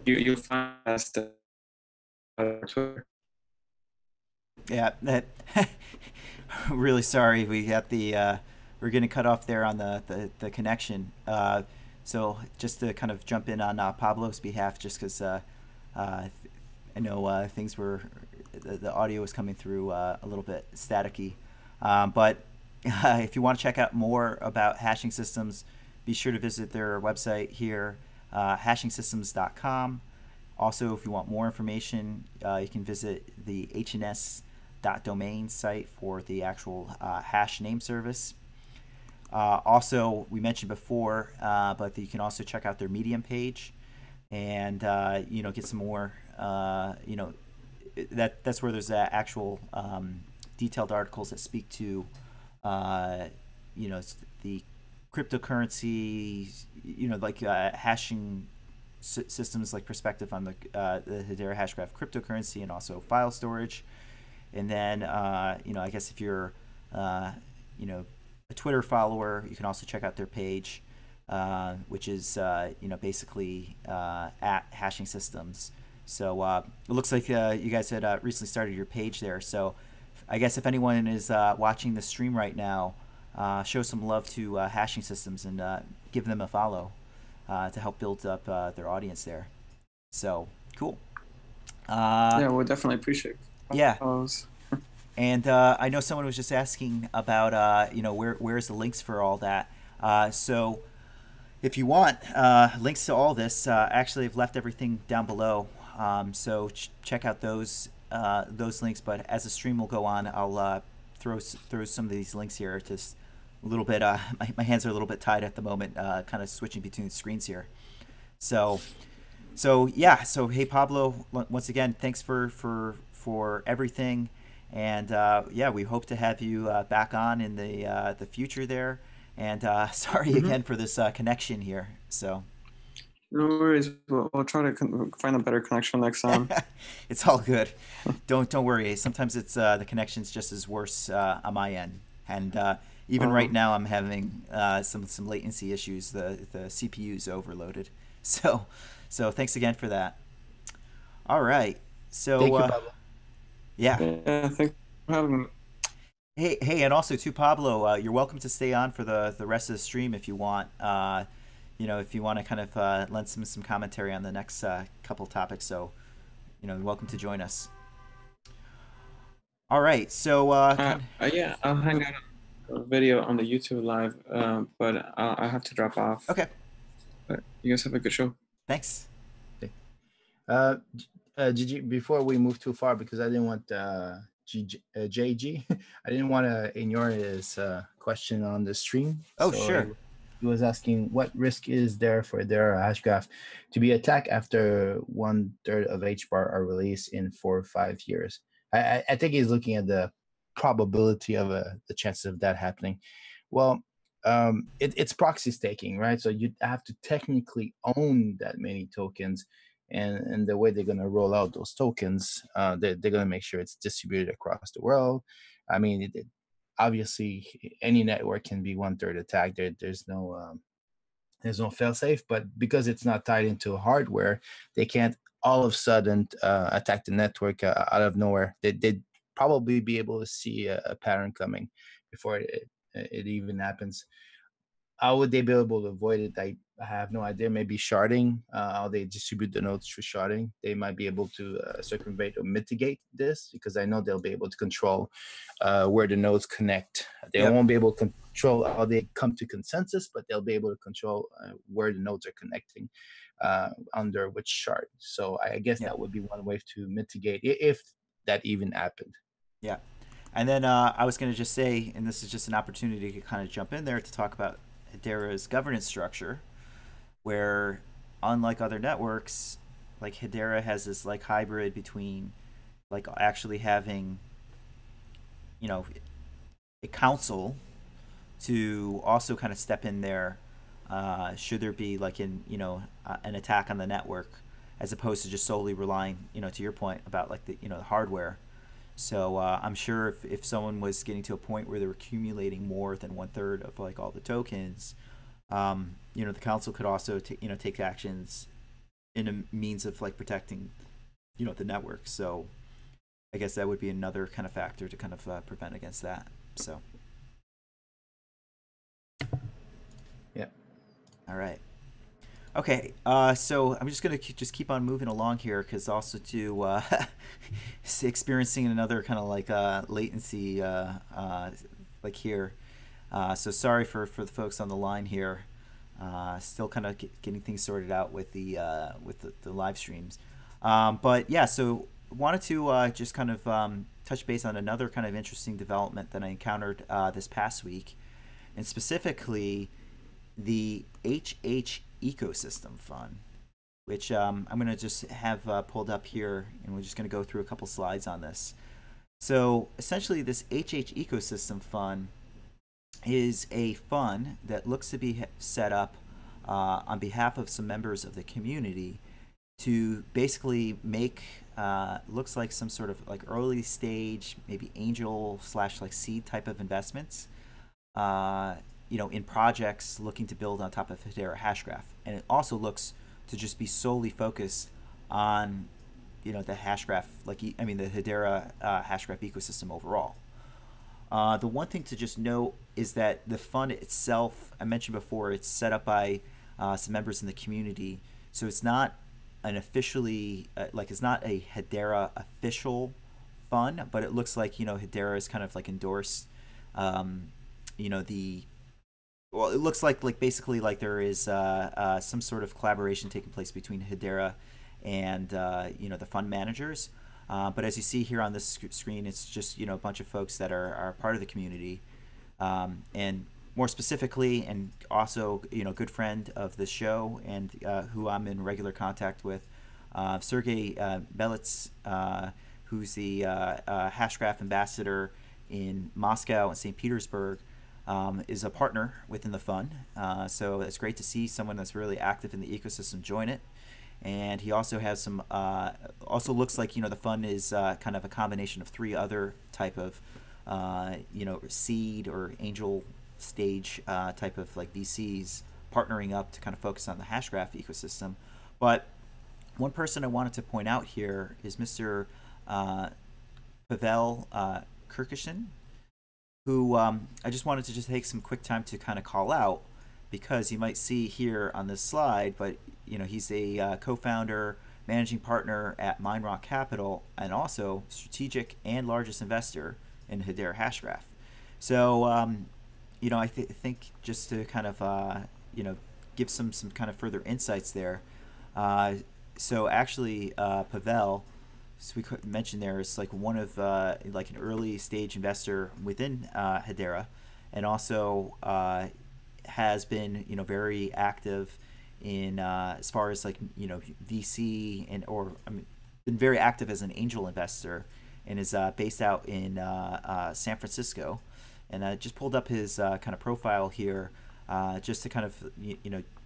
You'll find us Twitter. Yeah, really sorry, we got we're getting cut off there on the connection. So just to kind of jump in on Pablo's behalf, just because I know things were, the audio was coming through a little bit staticky, but if you want to check out more about hashing systems, be sure to visit their website here, hashingsystems.com. Also, if you want more information, you can visit the hns.domain site for the actual hash name service. Also, we mentioned before, but you can also check out their Medium page, and get some more. That's where there's actual detailed articles that speak to the cryptocurrency, like hashing systems, like perspective on the Hedera Hashgraph cryptocurrency, and also file storage. And then I guess if you're a Twitter follower, you can also check out their page. which is basically at hashing systems. So it looks like you guys had recently started your page there. So I guess if anyone is watching the stream right now, show some love to hashing systems and give them a follow to help build up their audience there. So cool. Yeah, we'll definitely appreciate Yeah. follows. And I know someone was just asking about where's the links for all that. So if you want links to all this, actually I've left everything down below. So check out those links. But as the stream will go on, I'll throw some of these links here. Just a little bit. My hands are a little bit tied at the moment, kind of switching between the screens here. So yeah. So hey Pablo, once again, thanks for everything. And yeah, we hope to have you back on in the future there. And sorry again for this connection here. So no worries. We'll try to find a better connection next time. It's all good. Don't worry. Sometimes it's the connection's just as worse on my end. And even right now, I'm having some latency issues. The CPU's overloaded. So thanks again for that. All right. So Thank you, Pablo. Yeah. Yeah, thanks for having me. Hey, and also to Pablo, you're welcome to stay on for the rest of the stream if you want. If you want to kind of lend some commentary on the next couple topics. So, you're welcome to join us. All right. So yeah, I'll hang out a video on the YouTube live, but I have to drop off. Okay. But you guys have a good show. Thanks. Gigi, before we move too far, because I didn't want JG, I didn't want to ignore his question on the stream. Oh, so sure. He was asking what risk is there for their Hashgraph to be attacked after 1/3 of HBAR are released in 4 or 5 years. I think he's looking at the probability of the chances of that happening. Well, it's proxy staking, right? So you have to technically own that many tokens. And the way they're going to roll out those tokens, they're going to make sure it's distributed across the world. I mean, obviously, any network can be 1/3 attacked. There's no fail-safe, but because it's not tied into hardware, they can't all of a sudden attack the network out of nowhere. They'd probably be able to see a pattern coming before it even happens. How would they be able to avoid it? I have no idea. Maybe sharding, how they distribute the nodes through sharding. They might be able to circumvent or mitigate this, because I know they'll be able to control where the nodes connect. They won't be able to control how they come to consensus, but they'll be able to control where the nodes are connecting under which shard. So I guess that would be one way to mitigate if that even happened. Yeah. And then I was going to just say, and this is just an opportunity to kind of jump in there to talk about Hedera's governance structure, where unlike other networks, like Hedera has this like hybrid between like actually having a council to also kind of step in there should there be like an attack on the network, as opposed to just solely relying to your point about like the the hardware. So I'm sure if someone was getting to a point where they were accumulating more than 1/3 of like all the tokens, the council could also take actions in a means of like protecting the network. So I guess that would be another kind of factor to kind of prevent against that. So yeah. All right. Okay, so I'm just gonna keep on moving along here, because also to experiencing another kind of like latency like here. So sorry for the folks on the line here. Still kind of getting things sorted out with the live streams. But yeah, so wanted to just kind of touch base on another kind of interesting development that I encountered this past week, and specifically the HH Ecosystem Fund, which I'm going to just have pulled up here, and we're just going to go through a couple slides on this. So essentially, this HH Ecosystem Fund is a fund that looks to be set up on behalf of some members of the community to basically make looks like some sort of like early stage, maybe angel / like seed type of investments in projects looking to build on top of Hedera Hashgraph, and it also looks to just be solely focused on the Hashgraph, the Hedera Hashgraph ecosystem overall. The one thing to just note is that the fund itself, I mentioned before, it's set up by some members in the community, so it's not an officially it's not a Hedera official fund, but it looks like Hedera is kind of like endorsed. It looks like basically like there is some sort of collaboration taking place between Hedera and the fund managers. But as you see here on this screen, it's just a bunch of folks that are part of the community, and more specifically, and also good friend of the show and who I'm in regular contact with, Sergey Belets, who's the Hashgraph ambassador in Moscow and St. Petersburg, is a partner within the fund. So it's great to see someone that's really active in the ecosystem join it. And he also has some, also looks like, the fund is kind of a combination of 3 other type of, seed or angel stage type of VCs partnering up to kind of focus on the Hashgraph ecosystem. But one person I wanted to point out here is Mr. Pavel Kirkishin, who I just wanted to just take some quick time to kind of call out, because you might see here on this slide, but he's a co-founder, managing partner at Mine Rock Capital, and also strategic and largest investor in Hedera Hashgraph. So I think just to kind of give some kind of further insights there. So actually, Pavel, as we mentioned there, is one of an early stage investor within Hedera, and also has been very active in as far as VC been very active as an angel investor, and is based out in San Francisco. And I just pulled up his kind of profile here just to kind of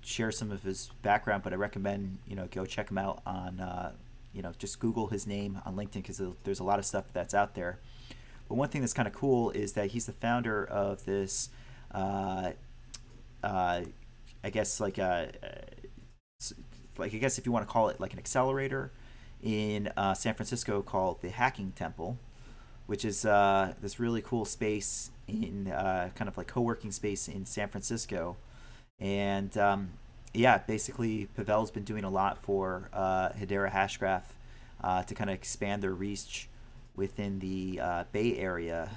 share some of his background, but I recommend go check him out on just Google his name on LinkedIn, because there's a lot of stuff that's out there. But one thing that's kind of cool is that he's the founder of this I guess I guess if you want to call it an accelerator in San Francisco called the Hacking Temple, which is this really cool space in kind of co-working space in San Francisco. And basically Pavel's been doing a lot for Hedera Hashgraph to kind of expand their reach within the Bay Area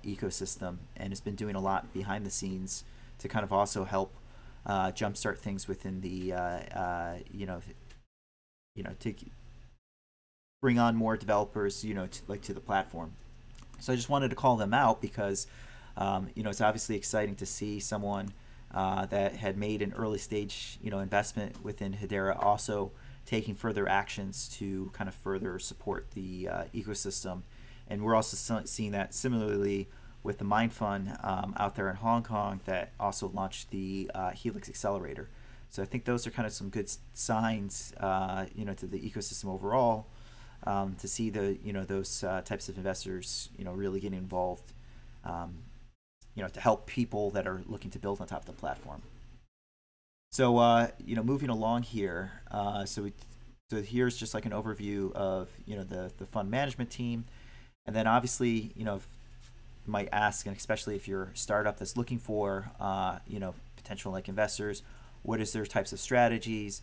ecosystem, and has been doing a lot behind the scenes to kind of also help jumpstart things within the to bring on more developers to the platform. So I just wanted to call them out because it's obviously exciting to see someone that had made an early stage investment within Hedera also taking further actions to kind of further support the ecosystem. And we're also seeing that similarly with the Mind Fund out there in Hong Kong that also launched the Helix Accelerator. So I think those are kind of some good signs, to the ecosystem overall, to see the those types of investors really getting involved, to help people that are looking to build on top of the platform. So moving along here, so here's just an overview of the fund management team, and then obviously you might ask, and especially if you're a startup that's looking for potential investors, what is their types of strategies?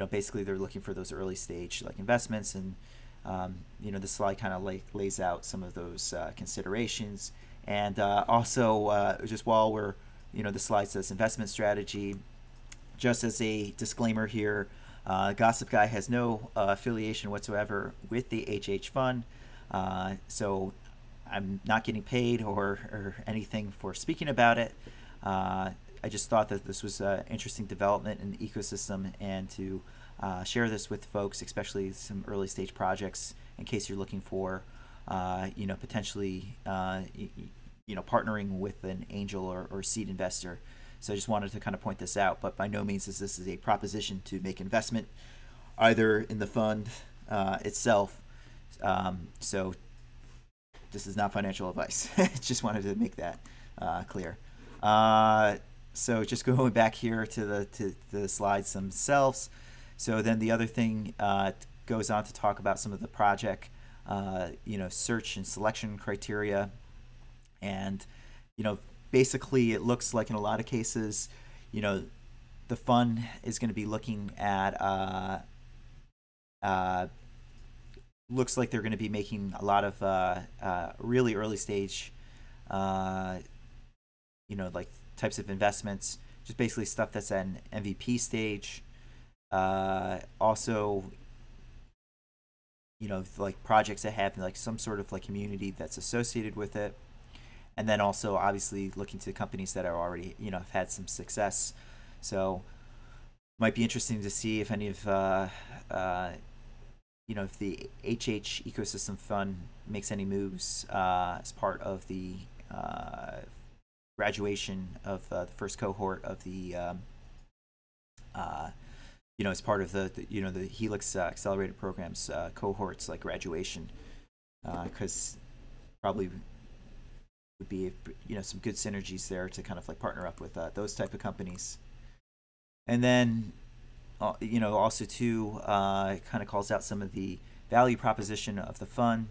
Basically they're looking for those early stage investments, and the slide kind of lays out some of those considerations. And also just while we're the slide says investment strategy, just as a disclaimer here, Gossip Guy has no affiliation whatsoever with the HH Fund, so I'm not getting paid or anything for speaking about it. I just thought that this was an interesting development in the ecosystem, and to share this with folks, especially some early stage projects, in case you're looking for potentially partnering with an angel or seed investor. So I just wanted to kind of point this out, but by no means is this a proposition to make investment either in the fund itself. So this is not financial advice. Just wanted to make that clear. So just going back here to the slides themselves. So then the other thing goes on to talk about some of the project, search and selection criteria, and basically it looks like in a lot of cases, the fund is going to be looking at looks like they're going to be making a lot of really early stage, like types of investments, just basically stuff that's at an MVP stage. Also, like projects that have like some sort of like community that's associated with it. And then also obviously looking to companies that are already, have had some success. So might be interesting to see if any of, if the HH ecosystem fund makes any moves as part of the graduation of the first cohort of the, as part of the Helix accelerated programs cohorts, like graduation, because probably would be some good synergies there to kind of like partner up with those type of companies. And then also too kind of calls out some of the value proposition of the fund.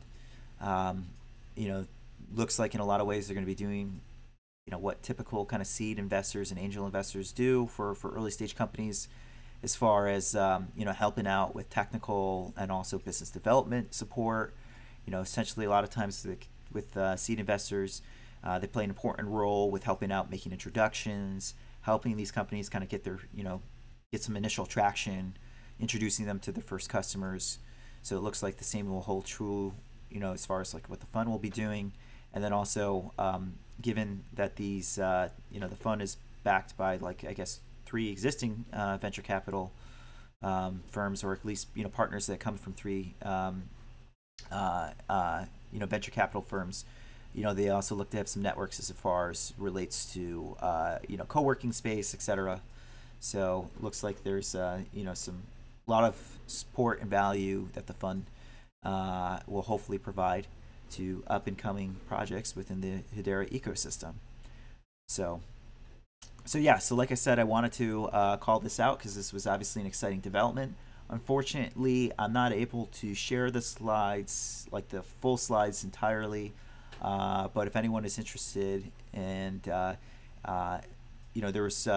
Looks like in a lot of ways they're going to be doing what typical kind of seed investors and angel investors do for early stage companies, as far as helping out with technical and also business development support. Essentially a lot of times with seed investors, they play an important role with helping out, making introductions, helping these companies kind of get their, get some initial traction, introducing them to the first customers. So it looks like the same will hold true, as far as like what the fund will be doing. And then also, given that these, the fund is backed by like, I guess, 3 existing venture capital firms, or at least, partners that come from 3, venture capital firms. They also look to have some networks as far as relates to, co-working space, etc. So looks like there's, some lot of support and value that the fund will hopefully provide to up and coming projects within the Hedera ecosystem. So yeah, so like I said, I wanted to call this out because this was obviously an exciting development. Unfortunately, I'm not able to share the slides, like the full slides entirely. But if anyone is interested, and there's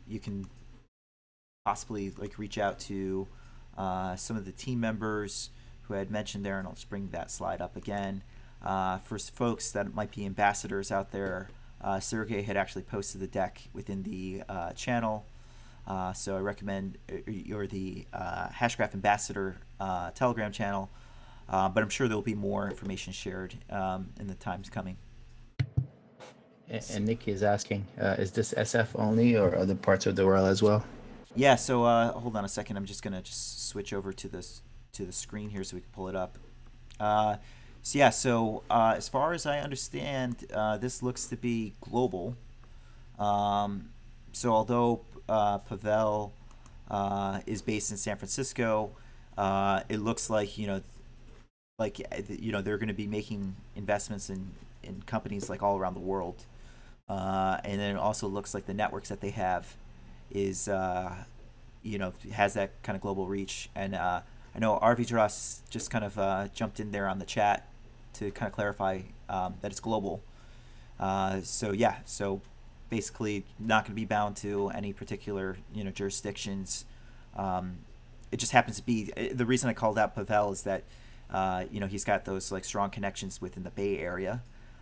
you can possibly like reach out to some of the team members who I had mentioned there, and I'll just bring that slide up again. For folks that might be ambassadors out there, Sergey had actually posted the deck within the channel. So I recommend you're the Hashgraph Ambassador Telegram channel. But I'm sure there'll be more information shared in the times coming. And Nick is asking, is this SF only or other parts of the world as well? Yeah, so hold on a second. I'm just going to switch over to the screen here so we can pull it up. So as far as I understand, this looks to be global. So although Pavel is based in San Francisco, it looks like, they're going to be making investments in companies like all around the world. And then it also looks like the networks that they have is, has that kind of global reach. And I know Arvidras just kind of jumped in there on the chat to kind of clarify that it's global. So basically not going to be bound to any particular, jurisdictions. It just happens to be, the reason I called out Pavel is that he's got those like strong connections within the Bay Area,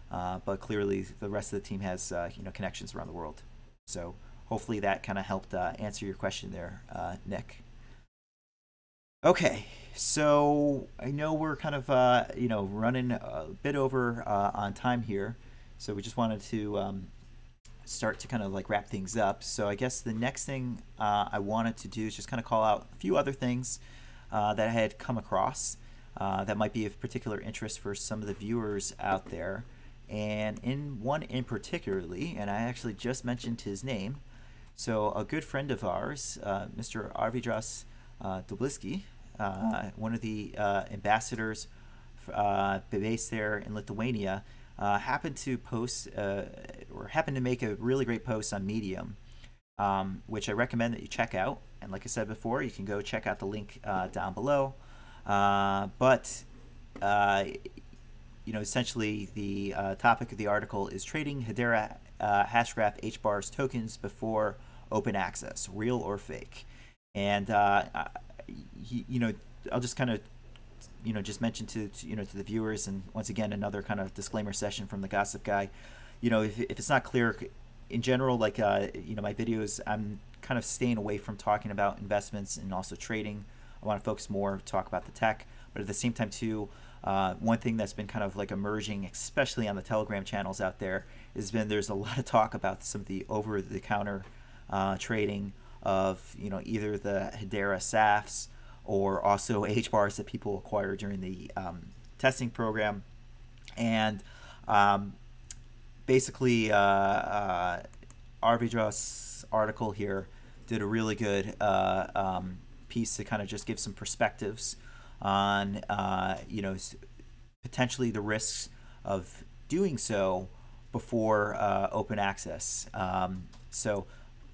but clearly the rest of the team has connections around the world. So hopefully that kind of helped answer your question there, Nick. Okay, so I know we're kind of running a bit over on time here, so we just wanted to start to kind of like wrap things up. So I guess the next thing I wanted to do is just kind of call out a few other things that I had come across that might be of particular interest for some of the viewers out there. And in one in particularly, and I actually just mentioned his name, so a good friend of ours, Mr. Arvidras Dubliski, one of the ambassadors based there in Lithuania, happened to post or happened to make a really great post on Medium, which I recommend that you check out. And like I said before, you can go check out the link down below. But essentially the topic of the article is trading Hedera Hashgraph HBARs tokens before open access, real or fake. And I'll just kind of just mention to the viewers, and once again another kind of disclaimer session from the gossip guy. If it's not clear in general, like my videos, I'm kind of staying away from talking about investments and also trading. I want to focus more, talk about the tech, but at the same time too, one thing that's been kind of like emerging, especially on the Telegram channels out there, there's a lot of talk about some of the over-the-counter trading of either the Hedera SAFs or also HBARs that people acquire during the testing program. And basically Arvidras' article here did a really good piece to kind of just give some perspectives on potentially the risks of doing so before open access. So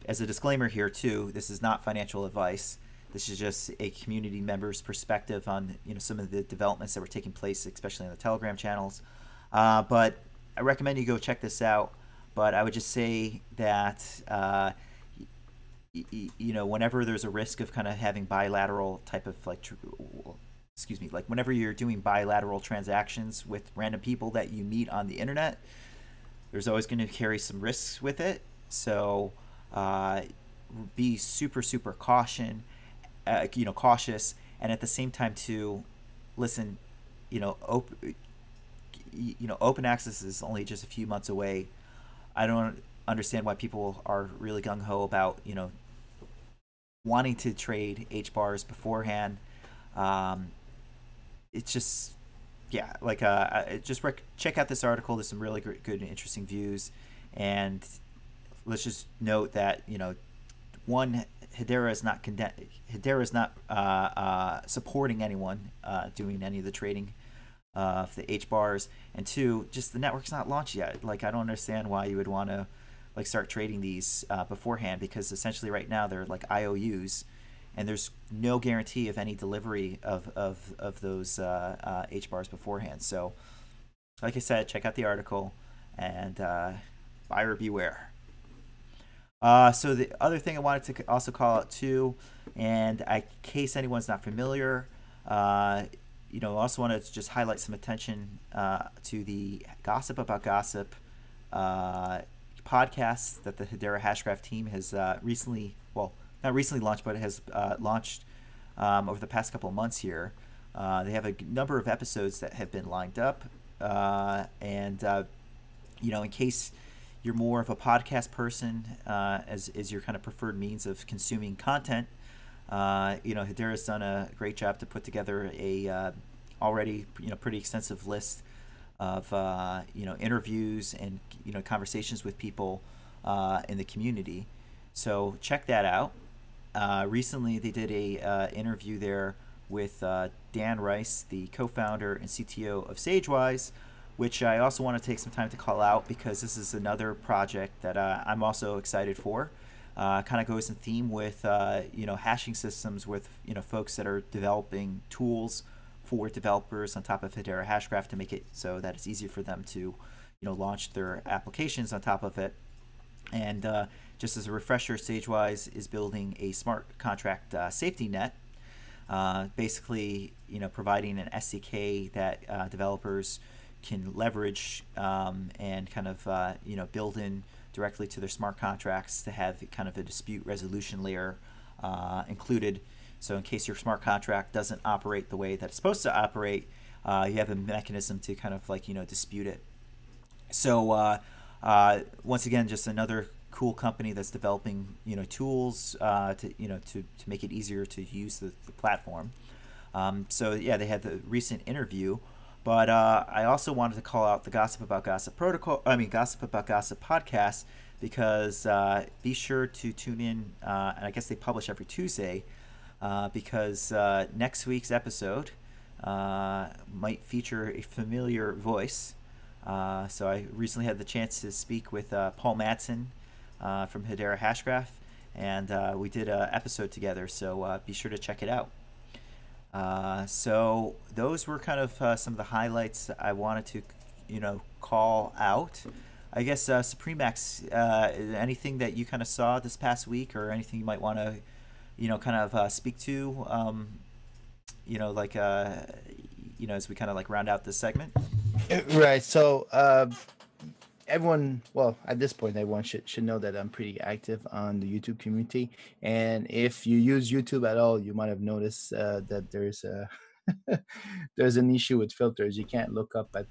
as a disclaimer here too, this is not financial advice. This is just a community member's perspective on some of the developments that were taking place, especially on the Telegram channels. But I recommend you go check this out. But I would just say that whenever there's a risk of kind of having bilateral type of like whenever you're doing bilateral transactions with random people that you meet on the internet, there's always going to carry some risks with it. So be super cautious, and at the same time too, listen, open access is only just a few months away. I don't understand why people are really gung-ho about wanting to trade HBARs beforehand. It's just check out this article. There's some really good and interesting views, and let's just note that one, Hedera is not supporting anyone doing any of the trading of the HBARs, and two, just the network's not launched yet. Like, I don't understand why you would want to like start trading these beforehand, because essentially right now they're like IOUs, and there's no guarantee of any delivery of those HBARs beforehand. So like I said, check out the article, and buyer beware. So the other thing I wanted to also call out too, and in case anyone's not familiar, I also want to just highlight some attention to the Gossip About Gossip podcast that the Hedera Hashgraph team has recently, well, not recently launched, but it has launched over the past couple of months here. They have a number of episodes that have been lined up, and in case you're more of a podcast person, as your kind of preferred means of consuming content, Hedera's done a great job to put together a already pretty extensive list of interviews and conversations with people in the community. So check that out. Recently, they did a interview there with Dan Rice, the co-founder and CTO of SageWise, which I also want to take some time to call out, because this is another project that I'm also excited for. Kind of goes in theme with hashing systems with folks that are developing tools for developers on top of Hedera Hashgraph to make it so that it's easier for them to launch their applications on top of it. And just as a refresher, SageWise is building a smart contract safety net, basically providing an SDK that developers can leverage and kind of build in directly to their smart contracts to have kind of a dispute resolution layer included. So in case your smart contract doesn't operate the way that it's supposed to operate, you have a mechanism to kind of dispute it. So once again, just another cool company that's developing tools to make it easier to use the platform. So yeah, they had the recent interview. But I also wanted to call out the Gossip About Gossip Gossip About Gossip podcast, because be sure to tune in, and I guess they publish every Tuesday, because next week's episode might feature a familiar voice. So I recently had the chance to speak with Paul Madsen from Hedera Hashgraph, and we did an episode together. So be sure to check it out. So those were kind of some of the highlights I wanted to, call out. I guess Supremax, anything that you kind of saw this past week, or anything you might want to, kind of speak to, like, as we kind of like round out this segment. Right. So everyone, well, at this point, everyone should know that I'm pretty active on the YouTube community. And if you use YouTube at all, you might have noticed that there's there's an issue with filters. You can't look up at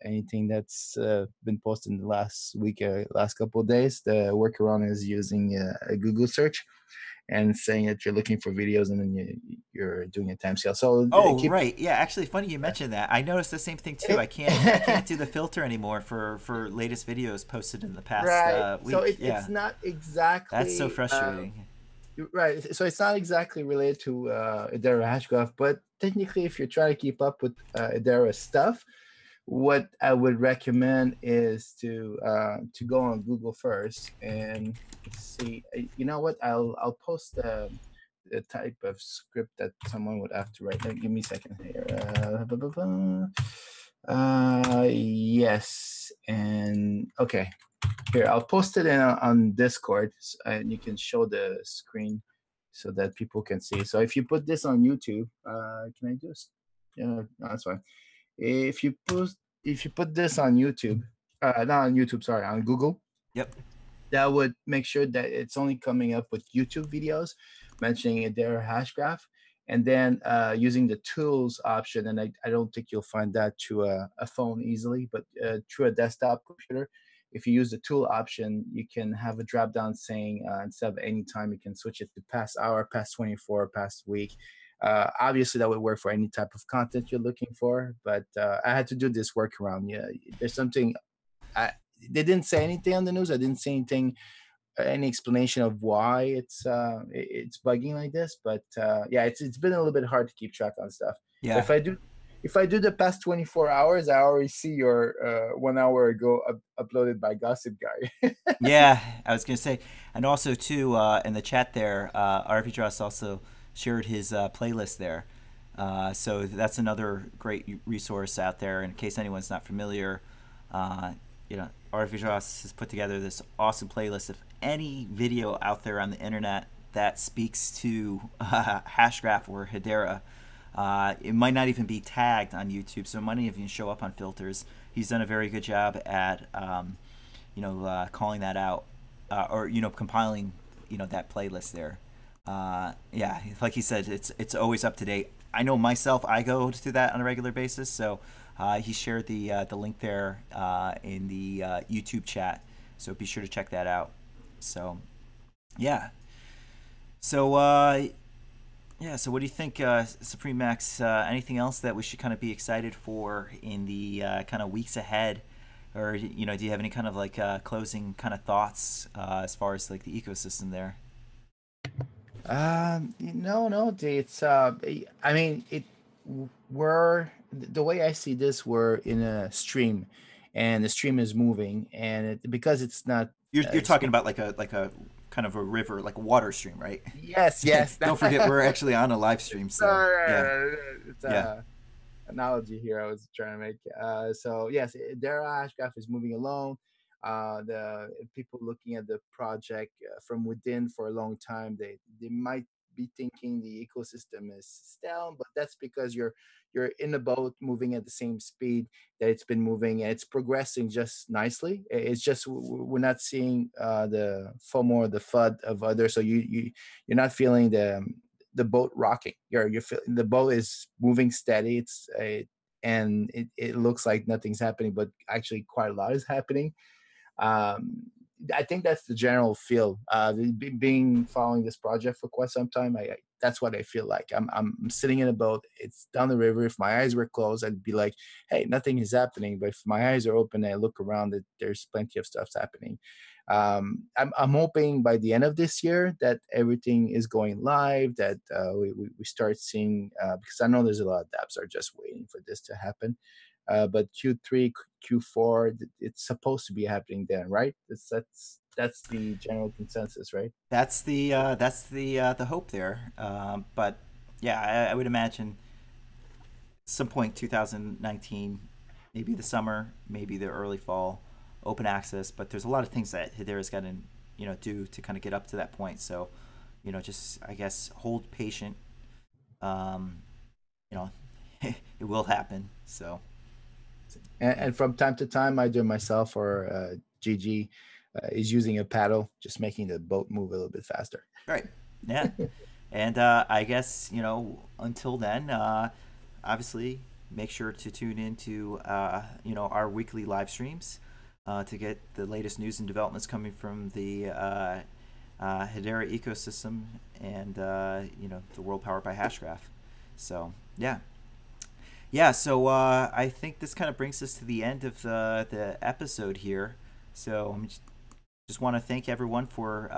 anything that's been posted in the last week, last couple of days. The workaround is using a Google search and saying that you're looking for videos, and then you're doing a timescale. So Right, yeah. Actually, funny you mentioned that. I noticed the same thing too. I can't do the filter anymore for latest videos posted in the past week. So it's not exactly. That's so frustrating. Right. So it's not exactly related to Hedera Hashgraph, but technically, if you're trying to keep up with Hedera stuff, what I would recommend is to go on Google first and see. You know what? I'll post the type of script that someone would have to write. Give me a second here. Yes, and okay. Here, I'll post it on Discord, and you can show the screen so that people can see. So if you put this on YouTube, can I do this? Yeah, no, that's fine. If you put this on YouTube, not on YouTube, sorry, on Google. Yep. That would make sure that it's only coming up with YouTube videos mentioning their Hashgraph, and then using the tools option. And I don't think you'll find that to a phone easily, but through a desktop computer. If you use the tool option, you can have a drop down saying instead of any time, you can switch it to past hour, past 24, past week. Obviously, that would work for any type of content you're looking for, but I had to do this workaround. Yeah, there's something. They didn't say anything on the news. I didn't see anything, any explanation of why it's bugging like this. But yeah, it's been a little bit hard to keep track on stuff. Yeah. So if I do the past 24 hours, I already see your 1 hour ago uploaded by Gossip Guy. Yeah, I was gonna say, and also too in the chat there, RV Dross also shared his playlist there. So that's another great resource out there in case anyone's not familiar. RV Dross has put together this awesome playlist of any video out there on the internet that speaks to Hashgraph or Hedera. It might not even be tagged on YouTube, so it might not even show up on filters. He's done a very good job at, calling that out, or compiling, that playlist there. Yeah, like he said, it's always up to date. I know myself, I go to that on a regular basis, so he shared the link there in the YouTube chat, so be sure to check that out. So, yeah. So, so what do you think, Supremax? Anything else that we should kind of be excited for in the kind of weeks ahead? Or, do you have any kind of like closing kind of thoughts as far as like the ecosystem there? No, it's I mean, we're the way I see this, we're in a stream, and the stream is moving, and because it's not. You're talking about like a kind of a river, like a water stream, right? Yes. Don't forget, we're actually on a live stream. So it's analogy here I was trying to make. So yes, Hedera Hashgraph is moving along. The people looking at the project from within for a long time, they might be thinking the ecosystem is down, but that's because you're in a boat moving at the same speed that it's been moving, and it's progressing just nicely. It's just we're not seeing the FOMO or the FUD of others, so you're not feeling the boat rocking. You're feeling the boat is moving steady. And it looks like nothing's happening, but actually quite a lot is happening. I think that's the general feel. Being following this project for quite some time, that's what I feel like. I'm sitting in a boat. It's down the river. If my eyes were closed, I'd be like, "Hey, nothing is happening." But if my eyes are open and I look around, there's plenty of stuff happening. I'm hoping by the end of this year that everything is going live, that we start seeing, because I know there's a lot of dApps are just waiting for this to happen. But Q3, Q4, it's supposed to be happening then, right? That's the general consensus, right? That's the hope there. But yeah, I would imagine some point 2019, maybe the summer, maybe the early fall, open access. But there's a lot of things that Hedera's got to do to kind of get up to that point. So just I guess hold patient. Um, you know, it will happen. So. And from time to time, either myself or GG is using a paddle, just making the boat move a little bit faster. Right. Yeah. And I guess until then, obviously make sure to tune into our weekly live streams to get the latest news and developments coming from the Hedera ecosystem and the world powered by Hashgraph. So yeah, so I think this kind of brings us to the end of the episode here. So I'm just want to thank everyone for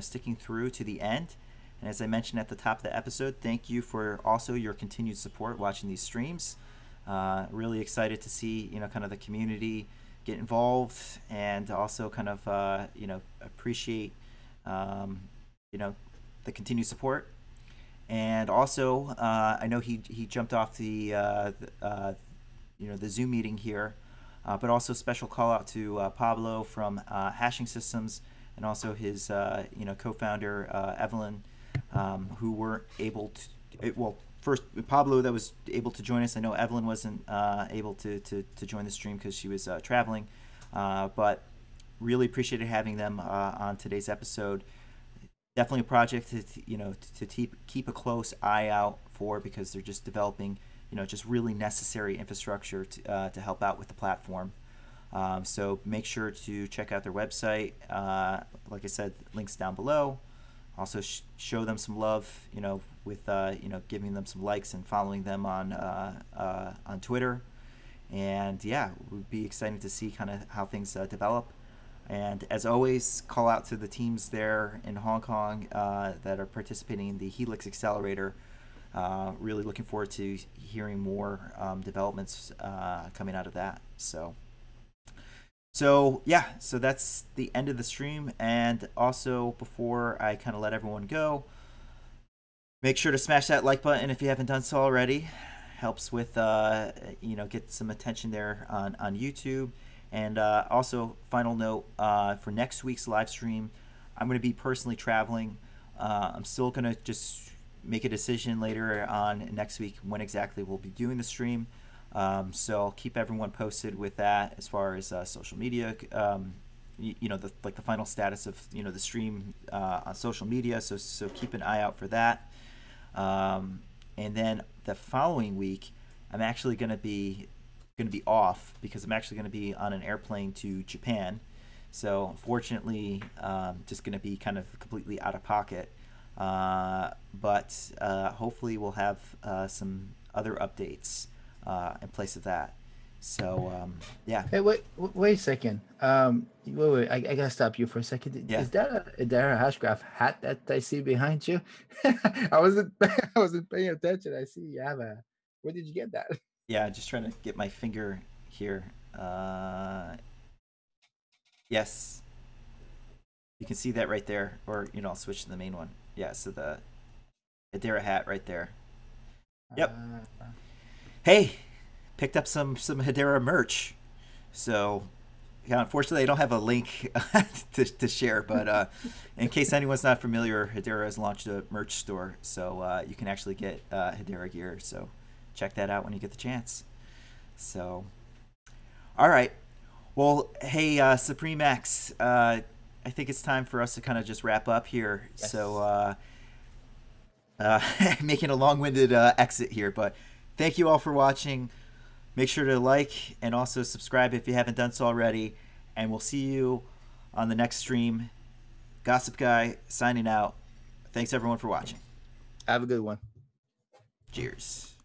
sticking through to the end. And as I mentioned at the top of the episode, thank you for also your continued support watching these streams. Really excited to see kind of the community get involved, and also kind of appreciate the continued support. And also, I know he jumped off the Zoom meeting here, but also special call out to Pablo from Hashing Systems, and also his co-founder Evelyn, who weren't able to. Well, first Pablo that was able to join us. I know Evelyn wasn't able to join the stream because she was traveling, but really appreciated having them on today's episode. Definitely a project to keep a close eye out for, because they're just developing just really necessary infrastructure to help out with the platform. So make sure to check out their website. Like I said, links down below. Also show them some love, with giving them some likes and following them on Twitter. And yeah, it would be exciting to see kind of how things develop. And as always, call out to the teams there in Hong Kong that are participating in the Helix Accelerator. Really looking forward to hearing more developments coming out of that. So yeah, so that's the end of the stream. And also, before I kind of let everyone go, make sure to smash that like button if you haven't done so already. Helps with get some attention there on YouTube. And also, final note, for next week's live stream, I'm going to be personally traveling. I'm still going to just make a decision later on next week when exactly we'll be doing the stream. So I'll keep everyone posted with that as far as social media, the final status of the stream on social media. So keep an eye out for that. And then the following week, I'm actually going to be off, because I'm actually going to be on an airplane to Japan. So unfortunately, just going to be kind of completely out of pocket. But hopefully we'll have some other updates in place of that. So yeah. Hey, wait a second. Wait. I gotta stop you for a second. Yeah. Is that a Hedera Hashgraph hat that I see behind you? I wasn't paying attention. I see you have a. Where did you get that? Yeah, just trying to get my finger here. Yes. You can see that right there. Or, I'll switch to the main one. Yeah, so the Hedera hat right there. Yep. Hey, picked up some Hedera merch. So, yeah, unfortunately, I don't have a link to share. But in case anyone's not familiar, Hedera has launched a merch store. So you can actually get Hedera gear. So check that out when you get the chance. So, all right. Well, hey, Supreme X, I think it's time for us to kind of just wrap up here. Yes. So, making a long-winded exit here, but thank you all for watching. Make sure to like and also subscribe if you haven't done so already. And we'll see you on the next stream. Gossip Guy signing out. Thanks, everyone, for watching. Have a good one. Cheers.